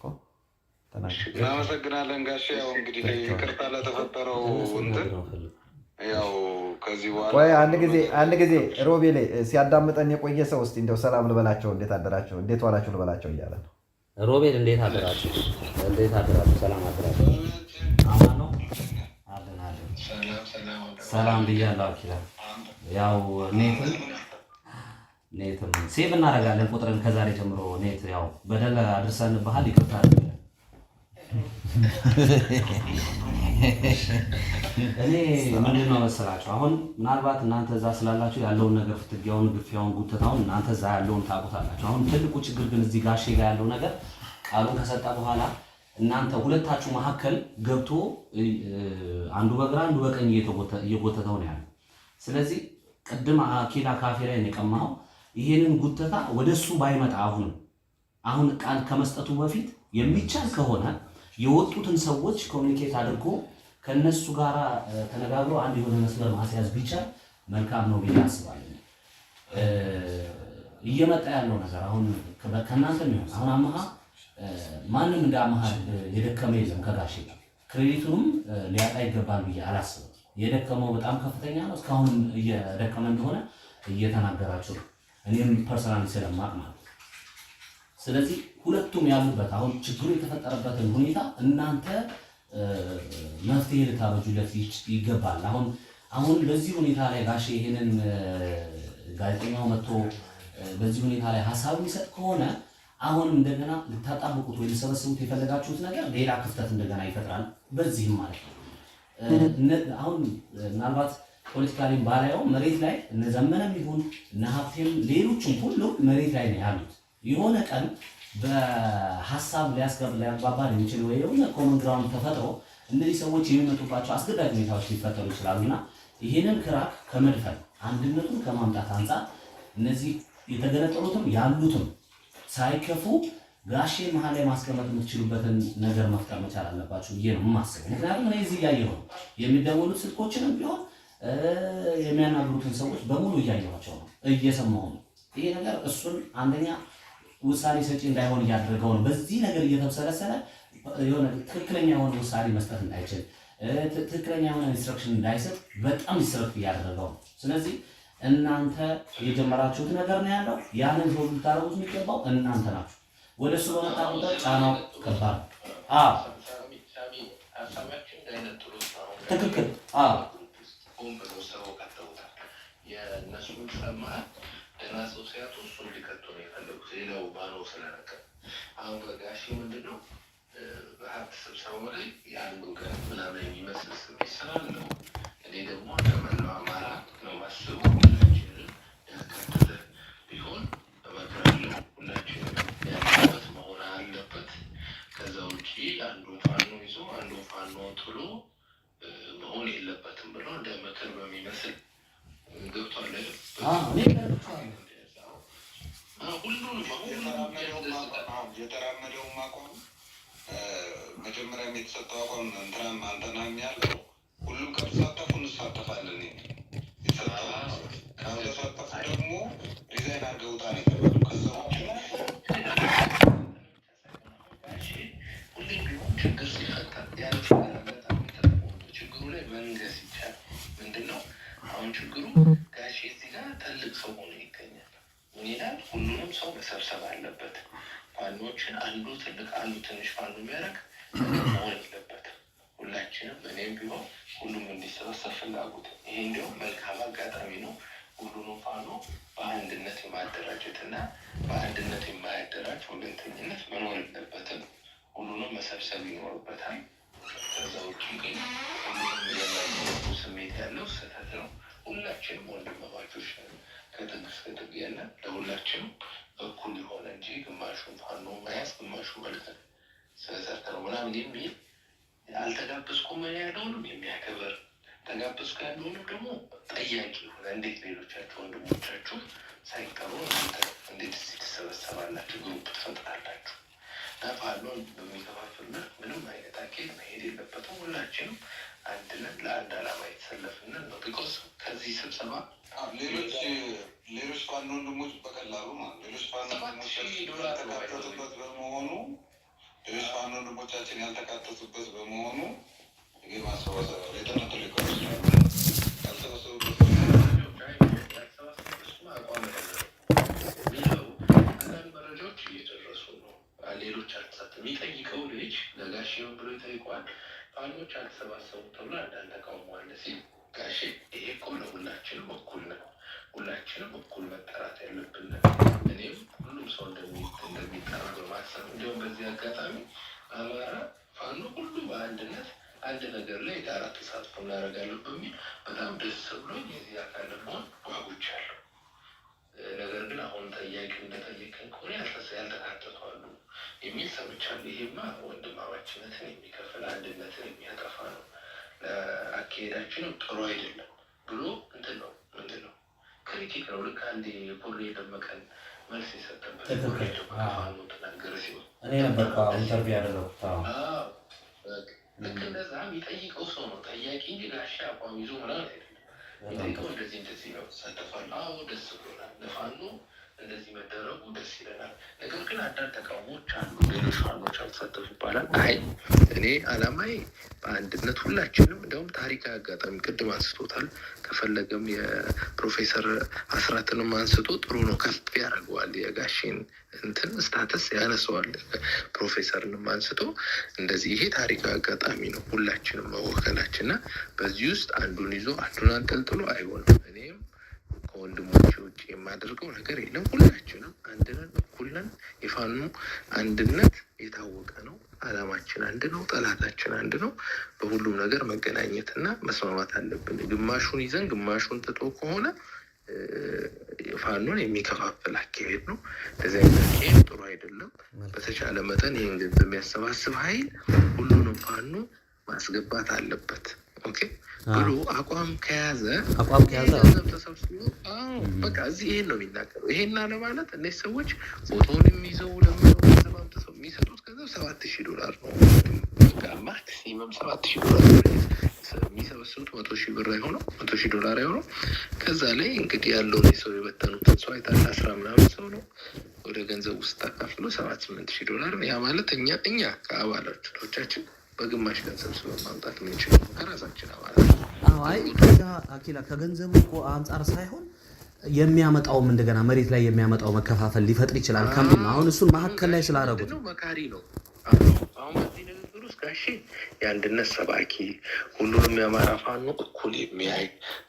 እናመሰግናለን ጋሼ። ያው እንግዲህ ይቅርታ ለተፈጠረው እንትን ያው ከዚህ በኋላ ቆይ አንድ ጊዜ ሮቤ ላይ ሲያዳምጠን የቆየ ሰው እስኪ እንደው ሰላም ልበላቸው፣ እንዴት አደራቸው፣ እንዴት ዋላችሁ ልበላቸው እያለ ነው። ሮቤል እንዴት አደራችሁ? ሰላም አደራችሁ? አማን ነው አለን። ሰላም ብያለሁ። አኪራ ያው ኔትም ሴቭ እናደርጋለን ቁጥርን ከዛሬ ጀምሮ ኔት ያው በደል አድርሰንብሃል፣ ይቅርታ አድርገን። እኔ ምንድን ነው መሰላችሁ አሁን ምናልባት እናንተ እዛ ስላላችሁ ያለውን ነገር ፍትጊያውን፣ ግፊያውን፣ ጉተታውን እናንተ እዛ ያለውን ታውቁታላችሁ። አሁን ትልቁ ችግር ግን እዚህ ጋሼ ጋር ያለው ነገር ቃሉን ከሰጠ በኋላ እናንተ ሁለታችሁ መካከል ገብቶ አንዱ በግራ አንዱ በቀኝ እየጎተተው ነው ያለው። ስለዚህ ቅድም አኪላ ካፌ ላይ ነው የቀማኸው። ይሄንን ጉተታ ወደሱ ባይመጣ አሁን ቃል ከመስጠቱ በፊት የሚቻል ከሆነ የወጡትን ሰዎች ኮሚኒኬት አድርጎ ከነሱ ጋር ተነጋግሮ አንድ የሆነ መስመር ማስያዝ ቢቻል መልካም ነው ብዬ አስባለሁ። እየመጣ ያለው ነገር አሁን ከእናንተ የሚሆን አሁን አማሃ ማንም እንደ አማሃ የደከመ የለም። ከጋሼ ክሬዲቱንም ሊያጣ ይገባል ብዬ አላስብም። የደከመው በጣም ከፍተኛ ነው። እስካሁንም እየደከመ እንደሆነ እየተናገራችሁ ነው። እኔም ፐርሰናሊ ስለማቅ ማለት። ስለዚህ ሁለቱም ያሉበት አሁን ችግሩ የተፈጠረበትን ሁኔታ እናንተ መፍትሄ ልታበጁለት ይገባል። አሁን በዚህ ሁኔታ ላይ ጋሼ ይሄንን ጋዜጠኛው መጥቶ በዚህ ሁኔታ ላይ ሀሳብ የሚሰጥ ከሆነ አሁንም እንደገና ልታጣብቁት ወይ ልሰበስቡት የፈለጋችሁት ነገር ሌላ ክፍተት እንደገና ይፈጥራል። በዚህም ማለት ነው አሁን ምናልባት ፖለቲካሊም ባላየው መሬት ላይ እነ ዘመነም ይሁን እነ ሀብቴም ሌሎችም ሁሉ መሬት ላይ ነው ያሉት። የሆነ ቀን በሀሳብ ሊያግባባን የሚችል ወይ የሆነ ኮመን ግራውንድ ተፈጥሮ እነዚህ ሰዎች የሚመጡባቸው አስገዳጅ ሁኔታዎች ሊፈጠሩ ይችላሉና ይህንን ክራክ ከመድፈን አንድነቱን ከማምጣት አንጻር እነዚህ የተገነጠሉትም ያሉትም ሳይከፉ ጋሼ መሀል ላይ ማስቀመጥ የምትችሉበትን ነገር መፍጠር መቻል አለባችሁ ብዬ ነው የማስበው። ምክንያቱም እኔ እዚህ እያየሁ ነው የሚደወሉት ስልኮችንም ቢሆን የሚያናግሩትን ሰዎች በሙሉ እያየኋቸው ነው፣ እየሰማሁ ነው። ይሄ ነገር እሱን አንደኛ ውሳኔ ሰጪ እንዳይሆን እያደረገው ነው። በዚህ ነገር እየተብሰለሰለ የሆነ ትክክለኛ የሆነ ውሳኔ መስጠት እንዳይችል፣ ትክክለኛ የሆነ ኢንስትራክሽን እንዳይሰጥ በጣም ዲስትራክት እያደረገው ነው። ስለዚህ እናንተ የጀመራችሁት ነገር ነው ያለው። ያንን ሁሉ ልታረጉት የሚገባው እናንተ ናችሁ። ወደ እሱ በመጣ ቁጥር ጫናው ከባድ ነው። ትክክል ደህና ሰው ሲያጡ እሱ እንዲቀጡ ነው የፈለጉት። ሌላው ባኖ ስለነቀ አሁን በጋሼ ምንድነው በሀብት ስብሰባው ላይ የአንዱን ቀን ምናምን የሚመስል ስሜት ስላለው እኔ ደግሞ እንደመላው አማራ ነው ማስቡ ሁላችንን ያካተተ ቢሆን እመክራለሁ። ሁላችንም ያለበት መሆን አለበት። ከዛ ውጭ አንዱ ፋኖ ይዞ አንዱ ፋኖ ጥሎ መሆን የለበትም ብሎ እንደ ምክር በሚመስል ገብቷል። የተራመደውም አቋም መጀመሪያም የተሰጠው አቋም እንትናም አንተናም ያለው ሁሉም ከተሳተፉ እንሳተፋለን። ካልተሳተፉ ደግሞ ዲዛይን አድርገውታ ነው የተባሉ። ከዛ ሁሌም ቢሆን ችግር ሲፈጠር ችግሩ ላይ መንገስ ይቻል። ምንድን ነው አሁን ችግሩ ትልቅ ሰው ሆኖ ይገኛል። ምን ይላል? ሁሉንም ሰው መሰብሰብ አለበት። ፋኖችን አንዱ ትልቅ አንዱ ትንሽ ፋኖ የሚያደርግ መሆን የለበትም። ሁላችንም እኔም ቢሆን ሁሉም እንዲሰበሰብ ፍላጎት። ይሄ እንዲያውም መልካም አጋጣሚ ነው። ሁሉንም ፋኖ በአንድነት የማደራጀትና በአንድነት የማያደራጅ ወገንተኝነት መኖር የለበትም። ሁሉንም መሰብሰብ ይኖርበታል። ከዛ ውጭ ግን ሁሉንም የማይኖሩ ስሜት ያለው ስህተት ነው። ሁላችንም ወንድማማቾች ከጥግ እስከ ጥግ ያለ ለሁላችንም እኩል የሆነ እንጂ ግማሹን ፋኖ መያዝ ግማሹ መልቀቅ ስለሰርተ ነው ምናምን የሚል አልተጋበዝኩም ያለውንም የሚያከብር ተጋበዝኩ ያለውንም ደግሞ ጠያቂ ሆነ። እንዴት ሌሎቻችሁ ወንድሞቻችሁ ሳይቀሩ እንዴት ትሰበሰባላችሁ? ግሩፕ ትፈጥራላችሁ? ፋኖን በሚከፋፍልነት ምንም አይነት አካሄድ መሄድ የለበትም። ሁላችንም አንድነት ለአንድ ዓላማ የተሰለፍንን ነው። ቢኮዝ ከዚህ ስብሰባ ሌሎች ፋኖ ወንድሞች በቀላሉ ማለት ሌሎች ፋኖ ያልተካተቱበት በመሆኑ ሌሎች ፋኖ ወንድሞቻችን ያልተካተቱበት በመሆኑ ይህ ማሰባሰብ የጠነቱ ሊቀሩ ያልተሰበሰቡበት አንዳንድ መረጃዎች እየደረሱ ነው። ሌሎች አልተሳተፉም። የሚጠይቀው ልጅ ለጋሼ ብሎ ይጠይቋል። ፋኖች አልተሰባሰቡ ተብሎ አንዳንድ ተቃውሞ አለ ሲል ጋሼ ይሄ እኮ ለሁላችንም እኩል ነው። ሁላችንም እኩል መጠራት ያለብን። እኔም ሁሉም ሰው እንደሚጠራ በማሰብ እንዲሁም በዚህ አጋጣሚ አማራ ፋኖ ሁሉ በአንድነት አንድ ነገር ላይ የጋራ ተሳትፎ እናደርጋለን በሚል በጣም ደስ ብሎኝ የዚህ አካል ለመሆን ጓጉቻለሁ። ነገር ግን አሁን ጠያቂ እንደጠየቀን ከሆነ ያልተካተቱ አሉ የሚል ሰምቻለሁ። ይሄማ ወንድማማችነትን የሚከፍል አንድነትን የሚያጠፋ ነው፣ ለአካሄዳችንም ጥሩ አይደለም ብሎ ምንድን ነው ክሪቲክ ነው። ልክ አንድ የኮሬ ደመቀን መልስ የሰጠበት ኮሬ ደመቀ ፋኖ ተናገረ ሲሆን እኔ ነበር ኢንተርቪው ያደረኩት። ልክ እንደዛ የሚጠይቀው ሰው ነው ጠያቂ እንጂ ጋሻ አቋም ይዞ ምናምን አይደለም። የሚጠይቀው እንደዚህ ነው ተሳተፋለሁ። አዎ ደስ ብሎናል። ለፋኖ እንደዚህ መደረጉ ደስ ይለናል። ነገር ግን አንዳንድ ተቃውሞዎች አሉ። ሌሎች ፋኖች አልተሳተፉ ይባላል። አይ እኔ አላማዬ በአንድነት ሁላችንም እንዲያውም ታሪካዊ አጋጣሚ ቅድም አንስቶታል። ከፈለገም የፕሮፌሰር አስራትንም አንስቶ ጥሩ ነው፣ ከፍ ያደርገዋል። የጋሼን እንትን ስታተስ ያነሰዋል። ፕሮፌሰርንም አንስቶ እንደዚህ ይሄ ታሪካዊ አጋጣሚ ነው ሁላችንም መወከላችንና በዚህ ውስጥ አንዱን ይዞ አንዱን አንጠልጥሎ አይሆንም። እኔም ከወንድሞች ውጭ የማደርገው ነገር የለም። ሁላችንም አንድነን እኩልነን። የፋኖ አንድነት የታወቀ ነው። አላማችን አንድ ነው። ጠላታችን አንድ ነው። በሁሉም ነገር መገናኘትና መስማማት አለብን። ግማሹን ይዘን ግማሹን ትቶ ከሆነ ፋኖን የሚከፋፍል አካሄድ ነው። እንደዚህ አይነት አካሄድ ጥሩ አይደለም። በተቻለ መጠን ይህን ገንዘብ የሚያሰባስብ ኃይል ሁሉንም ፋኖ ማስገባት አለበት። ኦኬ ብሎ አቋም ከያዘ ገንዘብ ተሰብስቦ በቃ እዚህ ይሄን ነው የሚናገረው። ይሄን አለ ማለት እነዚህ ሰዎች ፎቶውን የሚይዘው ለምነው ገንዘብ አምጥተው የሚሰጡት ገንዘብ $7,000 ነው። ማክሲመም $7,000 የሚሰበስቡት $100,000 አይሆነው $100,000 አይሆነው። ከዛ ላይ እንግዲህ ያለውን የሰው የበተኑትን ሰው አይታል 10 ምናምን ሰው ነው ወደ ገንዘብ ውስጥ አካፍሎ $7,000-8,000 ያ ማለት እኛ ከአባላቶቻችን በግማሽ ገንዘብ ስለማምጣት የምንችለው ከራሳችን አባላት። አይ ከዛ አኪላ ከገንዘቡ እኮ አንጻር ሳይሆን የሚያመጣውም እንደገና መሬት ላይ የሚያመጣው መከፋፈል ሊፈጥር ይችላል ከሚል ነው። አሁን እሱን መሀከል ላይ ስላደረጉት ነው መካሪ ነው። አሁን በዚህ ንግግር ውስጥ ጋሼ የአንድነት ሰባኪ፣ ሁሉንም የአማራ ፋኖ እኩል የሚያይ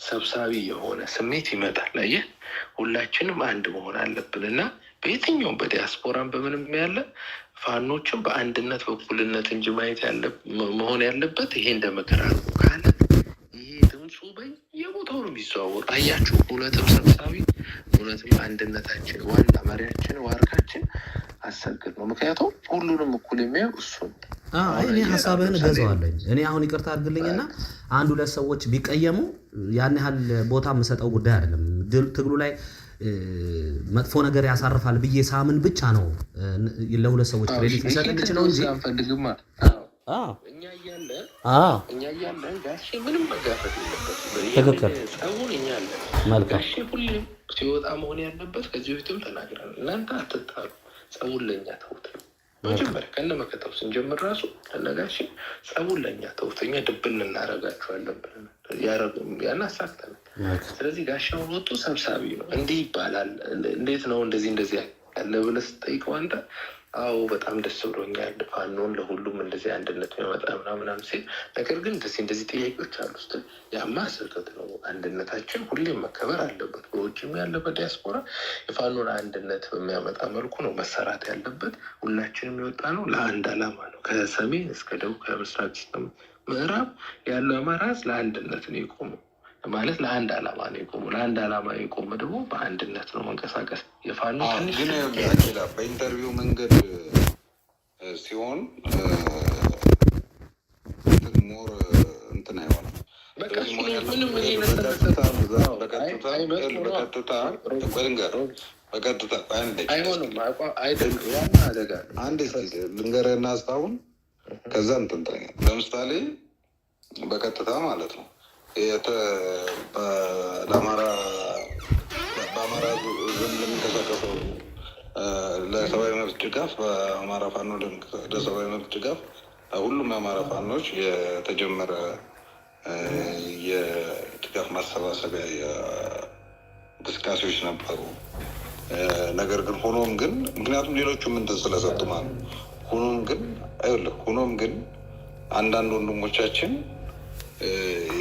ሰብሳቢ የሆነ ስሜት ይመጣል። አየህ ሁላችንም አንድ መሆን አለብን እና በየትኛውም በዲያስፖራም በምንም ያለ ፋኖችን በአንድነት በእኩልነት እንጂ ማየት መሆን ያለበት ይሄ እንደ ምክር አድርጎ ካለ ይሄ ድምፁ በየቦታው ነው የሚዘዋወር። አያችሁ እውነትም ሰብሳቢ እውነትም አንድነታችን ዋና መሪያችን ዋርካችን አሰግድ ነው። ምክንያቱም ሁሉንም እኩል የሚያየው እሱ ነው። እኔ ሀሳብህን እገዛዋለኝ። እኔ አሁን ይቅርታ አድርግልኝና አንድ ሁለት ሰዎች ቢቀየሙ ያን ያህል ቦታ የምሰጠው ጉዳይ አይደለም። ትግሉ ላይ መጥፎ ነገር ያሳርፋል ብዬ ሳምን ብቻ ነው ለሁለት ሰዎች ክሬዲት ሊሰጥ የሚችለው እንጂ አንፈልግማ። እኛ እያለን ጋሼ ምንም መጋፈጥ የለበትም። ትክክል ጸቡን እኛ አለን። መልካም ጋሼ ሁሌም ሲወጣ መሆን ያለበት ከዚህ በፊትም ተናግራል። እናንተ አትጣሉ፣ ጸቡን ለእኛ ተውት። መጀመሪያ ከነ መከታው ስንጀምር ራሱ ለነጋሽ ጸቡን ለእኛ ተውት፣ እኛ ድብን እናደርጋችኋለን ብለን ያን አሳክተናል። ስለዚህ ጋሻው ወጡ ሰብሳቢ ነው እንዲህ ይባላል። እንዴት ነው እንደዚህ ያለ ብለህ ስትጠይቀው አንተ አዎ በጣም ደስ ብሎኛል ፋኖን ለሁሉም እንደዚህ አንድነት የሚያመጣ ምናምን ሲል፣ ነገር ግን እንደዚህ ጥያቄዎች አሉ ስትል ያማ ስህተት ነው። አንድነታችን ሁሌም መከበር አለበት። በውጭም ያለ በዲያስፖራ የፋኖን አንድነት በሚያመጣ መልኩ ነው መሰራት ያለበት። ሁላችንም የወጣ ነው ለአንድ አላማ ነው። ከሰሜን እስከ ደቡብ ከምስራቅ እስከ ምዕራብ ያለው አማራ ለአንድነት ነው የቆመው ማለት ለአንድ አላማ ነው የቆሙ። ለአንድ አላማ የቆመ ደግሞ በአንድነት ነው መንቀሳቀስ። የፋኖ ግን በኢንተርቪው መንገድ ሲሆን ሞር እንትን አይሆንም። ልንገርህና ሀሳቡን ከዛ እንትን ለምሳሌ በቀጥታ ማለት ነው በአማራ ዞን ለሚንቀሳቀሰው ለሰብአዊ መብት ድጋፍ በአማራ ፋኖ ለሰብአዊ መብት ድጋፍ ሁሉም የአማራ ፋኖች የተጀመረ የድጋፍ ማሰባሰቢያ እንቅስቃሴዎች ነበሩ። ነገር ግን ሆኖም ግን ምክንያቱም ሌሎቹም እንትን ስለሰጡ ማለት ነው። ሆኖም ግን አንዳንድ ወንድሞቻችን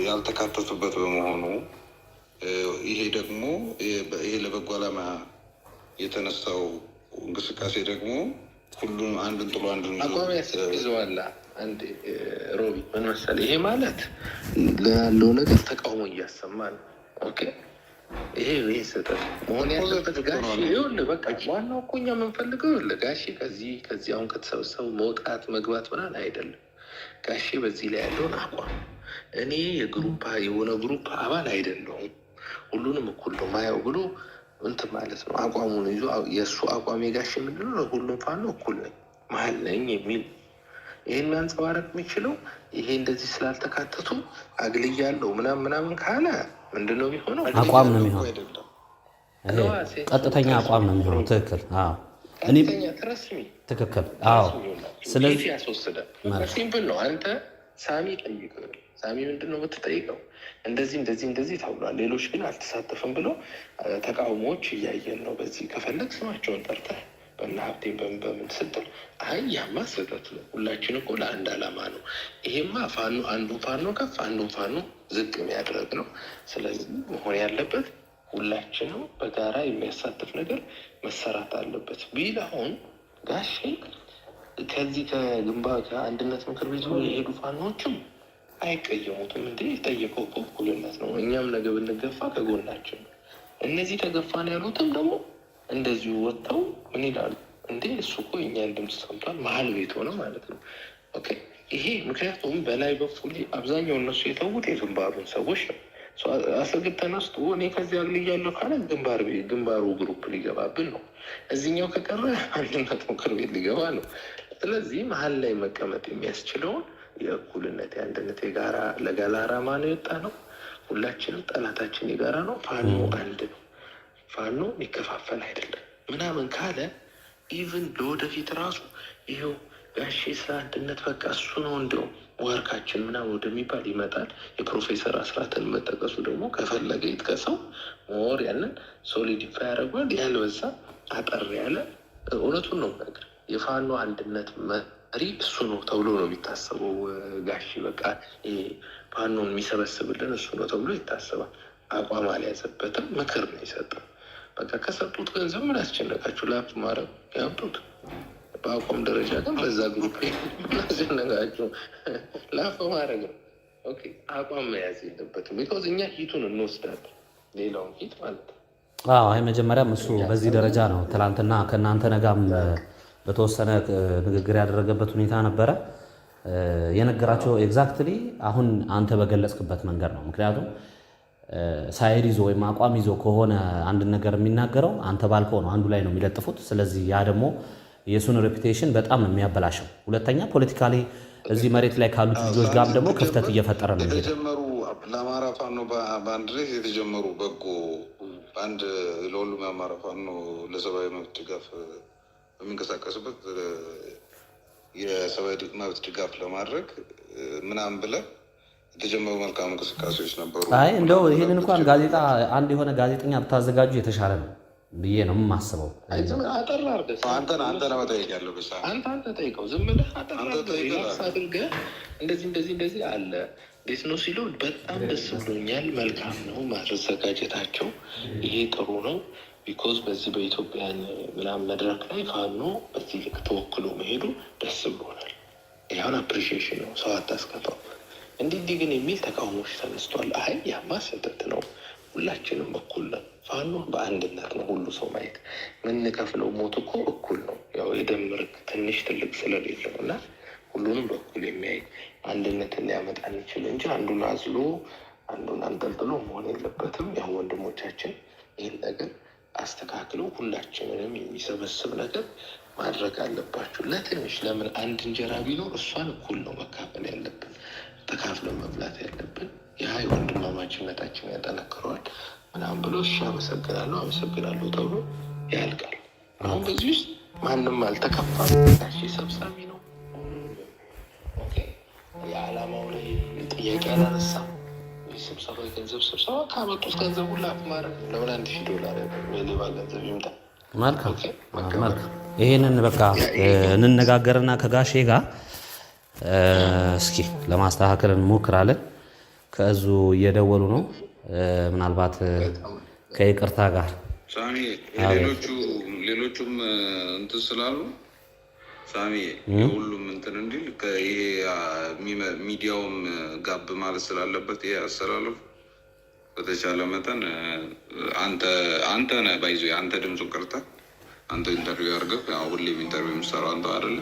ያልተካተቱበት በመሆኑ ይሄ ደግሞ ይሄ ለበጎ ዓላማ የተነሳው እንቅስቃሴ ደግሞ ሁሉም አንድን ጥሎ አንድን አቋም ያስይዘዋል። አንድ ሮቢ ምን መሰለህ፣ ይሄ ማለት ላለው ነገር ተቃውሞ እያሰማ ነው። ኦኬ ይሄ ስህተት መሆን ያለበት ጋሺ ይኸውልህ፣ በቃ ዋናው እኮ እኛ የምንፈልገው ይኸውልህ ጋሺ ከዚህ አሁን ከተሰበሰቡ መውጣት መግባት ምናምን አይደለም። ጋሺ በዚህ ላይ ያለውን አቋም እኔ የሆነ ግሩፕ አባል አይደለሁም ሁሉንም እኩል ነው ማየው ብሎ እንትን ማለት ነው። አቋሙን ይዞ የእሱ አቋም የጋሽ ምንድነው ለሁሉም ፋኖ እኩል ነኝ መሀል ነኝ የሚል ይህን ማንጸባረቅ የሚችለው ይሄ እንደዚህ ስላልተካተቱ አግልያለሁ ምናምን ካለ ምንድነው የሚሆነው? አቋም ነው የሚሆነው። ቀጥተኛ አቋም ነው የሚሆነው። ትክክል። ቀጥተኛ ትረስሚ ትክክል። ስለዚህ ያስወስዳል። ሲምፕል ነው። አንተ ሳሚ ጠይቅ። ሳሚ ምንድን ነው የምትጠይቀው? እንደዚህ ተብሏል፣ ሌሎች ግን አልተሳተፍም ብለው ተቃውሞዎች እያየን ነው። በዚህ ከፈለግ ስማቸውን ጠርተህ በና ሀብቴን በምን ስትል አይ ያማ ስህተት ነው። ሁላችን እኮ ለአንድ አላማ ነው። ይሄማ አንዱ ፋኖ ከፍ አንዱ ፋኖ ዝቅ የሚያደርግ ነው። ስለዚህ መሆን ያለበት ሁላችንም በጋራ የሚያሳትፍ ነገር መሰራት አለበት ቢል አሁን ጋሼ ከዚህ ከአንድነት ምክር ቤቱ የሄዱ ፋኖችም አይቀየሙትም። እንዴ የጠየቀው እኩልነት ነው። እኛም ነገ ብንገፋ ከጎናችን ነው። እነዚህ ተገፋን ያሉትም ደግሞ እንደዚሁ ወጥተው ምን ይላሉ? እንዴ እሱ እኮ የእኛን ድምፅ ሰምቷል፣ መሀል ቤት ሆነ ማለት ነው። ኦኬ ይሄ ምክንያቱም በላይ በኩል አብዛኛው እነሱ የተዉት የግንባሩን ሰዎች ነው። አስግድ ተነስቶ እኔ ከዚህ አግልያለሁ ካለ ግንባሩ ግሩፕ ሊገባብን ነው። እዚህኛው ከቀረ አንድነት ምክር ቤት ሊገባ ነው። ስለዚህ መሀል ላይ መቀመጥ የሚያስችለውን የእኩልነት የአንድነት የጋራ ለጋራ ዓላማ ነው የወጣ ነው። ሁላችንም ጠላታችን የጋራ ነው። ፋኖ አንድ ነው። ፋኖ የሚከፋፈል አይደለም ምናምን ካለ ኢቭን ለወደፊት ራሱ ይኸው ጋሼ ስለ አንድነት በቃ እሱ ነው እንዲያውም ዋርካችን ምናምን ወደሚባል ይመጣል። የፕሮፌሰር አስራትን መጠቀሱ ደግሞ ከፈለገ ይጥቀሰው ሞር ያንን ሶሊዲፋይ ያደርጓል። ያልበዛ አጠር ያለ እውነቱን ነው ነገር የፋኖ አንድነት መሪ እሱ ነው ተብሎ ነው የሚታሰበው። ጋሼ በቃ ፋኖን የሚሰበስብልን እሱ ነው ተብሎ ይታሰባል። አቋም አልያዘበትም፣ ምክር ነው የሰጠው። በቃ ከሰጡት ገንዘብ ምን ያስጨነቃችሁ? ላፕ ማድረግ ያምጡት። በአቋም ደረጃ ግን በዛ ግሩፕ ያስጨነቃችሁ ላፕ ማድረግ ነው። ኦኬ አቋም መያዝ የለበትም። ቢኮዝ እኛ ሂቱን እንወስዳለን፣ ሌላውን ሂት ማለት ነው። አይ መጀመሪያም እሱ በዚህ ደረጃ ነው። ትናንትና ከእናንተ ነጋም በተወሰነ ንግግር ያደረገበት ሁኔታ ነበረ። የነገራቸው ኤግዛክትሊ አሁን አንተ በገለጽክበት መንገድ ነው። ምክንያቱም ሳይድ ይዞ ወይም አቋም ይዞ ከሆነ አንድ ነገር የሚናገረው አንተ ባልከው ነው፣ አንዱ ላይ ነው የሚለጥፉት። ስለዚህ ያ ደግሞ የእሱን ሬፑቴሽን በጣም ነው የሚያበላሸው። ሁለተኛ ፖለቲካሊ እዚህ መሬት ላይ ካሉት ልጆች ጋር ደግሞ ክፍተት እየፈጠረ ነው የተጀመሩ ለአማራ ፋኖ በአንድ ላይ የተጀመሩ በጎ በአንድ ለሁሉም የአማራ ፋኖ ለሰብአዊ መብት ድጋፍ በሚንቀሳቀስበት የሰብአዊ መብት ድጋፍ ለማድረግ ምናምን ብለህ የተጀመሩ መልካም እንቅስቃሴዎች ነበሩ። አይ እንደው ይህንን እንኳን ጋዜጣ አንድ የሆነ ጋዜጠኛ ብታዘጋጁ የተሻለ ነው ብዬ ነው የማስበው። አጠር አድርገህ አንተ ነው መጠየቅ ያለብህ። አንተ ጠይቀው፣ ዝም ብለህ አጠር አድርገህ እንደዚህ አለ እንዴት ነው ሲሉ በጣም ደስ ብሎኛል። መልካም ነው ማዘጋጀታቸው፣ ይሄ ጥሩ ነው። ቢኮዝ በዚህ በኢትዮጵያን ምናምን መድረክ ላይ ፋኖ በዚህ ልክ ተወክሎ መሄዱ ደስ ብሎናል። ይሁን አፕሪሺዬሽን ነው፣ ሰው አታስከፋው። እንዲህ ግን የሚል ተቃውሞች ተነስቷል። አይ ያማ ስህተት ነው፣ ሁላችንም እኩል ነው። ፋኖ በአንድነት ነው ሁሉ ሰው ማየት የምንከፍለው ሞት እኮ እኩል ነው። ያው የደምር ትንሽ ትልቅ ስለሌለው እና ሁሉንም በኩል የሚያይ አንድነትን ሊያመጣ እንችል እንጂ አንዱን አዝሎ አንዱን አንጠልጥሎ መሆን የለበትም። ያው ወንድሞቻችን ይህን ነገር አስተካክለው ሁላችንንም የሚሰበስብ ነገር ማድረግ አለባቸው። ለትንሽ ለምን አንድ እንጀራ ቢኖር እሷን እኩል ነው መካፈል ያለብን፣ ተካፍለን መብላት ያለብን። ያ የወንድማማችነታችን ያጠነክረዋል ምናምን ብሎ እሺ አመሰግናለሁ ተብሎ ያልቃል። አሁን በዚህ ውስጥ ማንም አልተከፋም። ሰብሳቢ ነው የዓላማው ላይ ጥያቄ አላነሳም። ስብሰባ የገንዘብ ስብሰባ ካመጡት ገንዘብ ሁላ ማድረግ ለምን $1000 የሌባ ገንዘብ ይምጣ። መልካም ይሄንን በቃ እንነጋገርና ከጋሼ ጋር እስኪ ለማስተካከል እንሞክራለን። ከእዙ እየደወሉ ነው። ምናልባት ከይቅርታ ጋር ሳሚ ሌሎቹም እንትን ስላሉ ሳሚ የሁሉም እንትን እንዲል ይሄ ሚዲያውም ጋብ ማለት ስላለበት ይሄ አሰላለፉ በተቻለ መጠን አንተ ነህ ባይዞ አንተ ድምፁን ቀርተህ አንተ ኢንተርቪው አድርገህ ሁሌም ኢንተርቪው የምትሰራው አንተ አይደለ?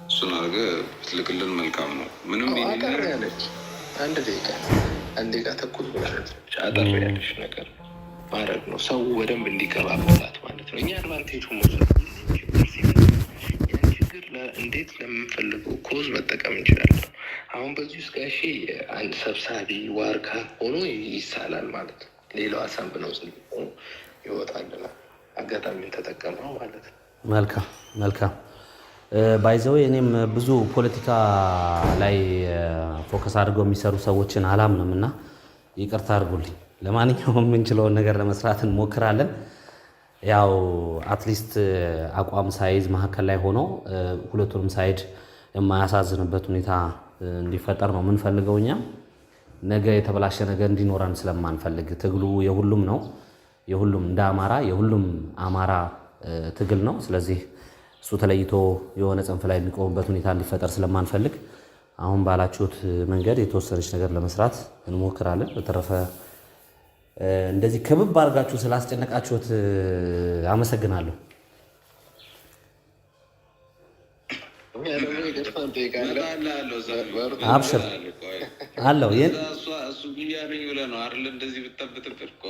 እሱን አድርገህ ብትልክልን መልካም ነው። ምንም አጠር ያለች አንድ ደቂቃ ተኩል አጠር ያለች ነገር ማድረግ ነው። ሰው በደንብ እንዲቀባበላት ማለት ነው። እኛ አድቫንቴጁ እንዴት ለምንፈልገው ኮዝ መጠቀም እንችላለን። አሁን በዚህ ውስጥ ጋሼ አንድ ሰብሳቢ ዋርካ ሆኖ ይሳላል ማለት ነው። ሌላው አሳምብ ነው ሆኖ ይወጣልናል። አጋጣሚውን ተጠቀመው ማለት ነው። መልካም ባይዘው እኔም ብዙ ፖለቲካ ላይ ፎከስ አድርገው የሚሰሩ ሰዎችን አላምንም እና ይቅርታ አድርጉልኝ። ለማንኛውም የምንችለውን ነገር ለመስራት እንሞክራለን። ያው አትሊስት አቋም ሳይዝ መሀከል ላይ ሆኖ ሁለቱንም ሳይድ የማያሳዝንበት ሁኔታ እንዲፈጠር ነው የምንፈልገው። እኛ ነገ የተበላሸ ነገር እንዲኖረን ስለማንፈልግ ትግሉ የሁሉም ነው። የሁሉም እንደ አማራ የሁሉም አማራ ትግል ነው። ስለዚህ እሱ ተለይቶ የሆነ ጽንፍ ላይ የሚቆምበት ሁኔታ እንዲፈጠር ስለማንፈልግ አሁን ባላችሁት መንገድ የተወሰነች ነገር ለመስራት እንሞክራለን። በተረፈ እንደዚህ ክብብ አድርጋችሁ ስላስጨነቃችሁት አመሰግናለሁ። አብሽር አለው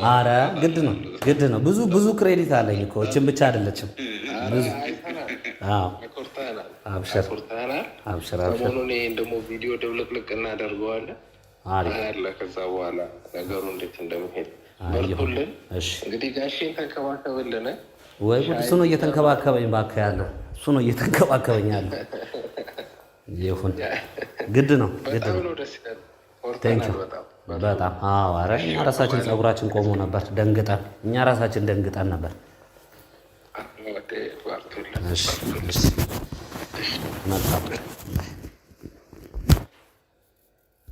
አረ ግድ ነው። ብዙ ክሬዲት አለኝ እኮ እችን ብቻ አይደለችም። አብሽር ደግሞ ቪዲዮ ደብለቅልቅ እናደርገዋለን አለ። ከዛ በኋላ ነገሩ እንዴት እንደሚሄድ በርቱልን። እንግዲህ ጋሼን ተንከባከብልን ወይ እሱ ነው እየተንከባከበኝ እባክህ ያለው እሱ ነው እየተንከባከበኝ ያለው። ይሁን ግድ ነው። በጣም ኧረ እኛ ራሳችን ፀጉራችን ቆሞ ነበር ደንግጠን፣ እኛ ራሳችን ደንግጠን ነበር። መልካም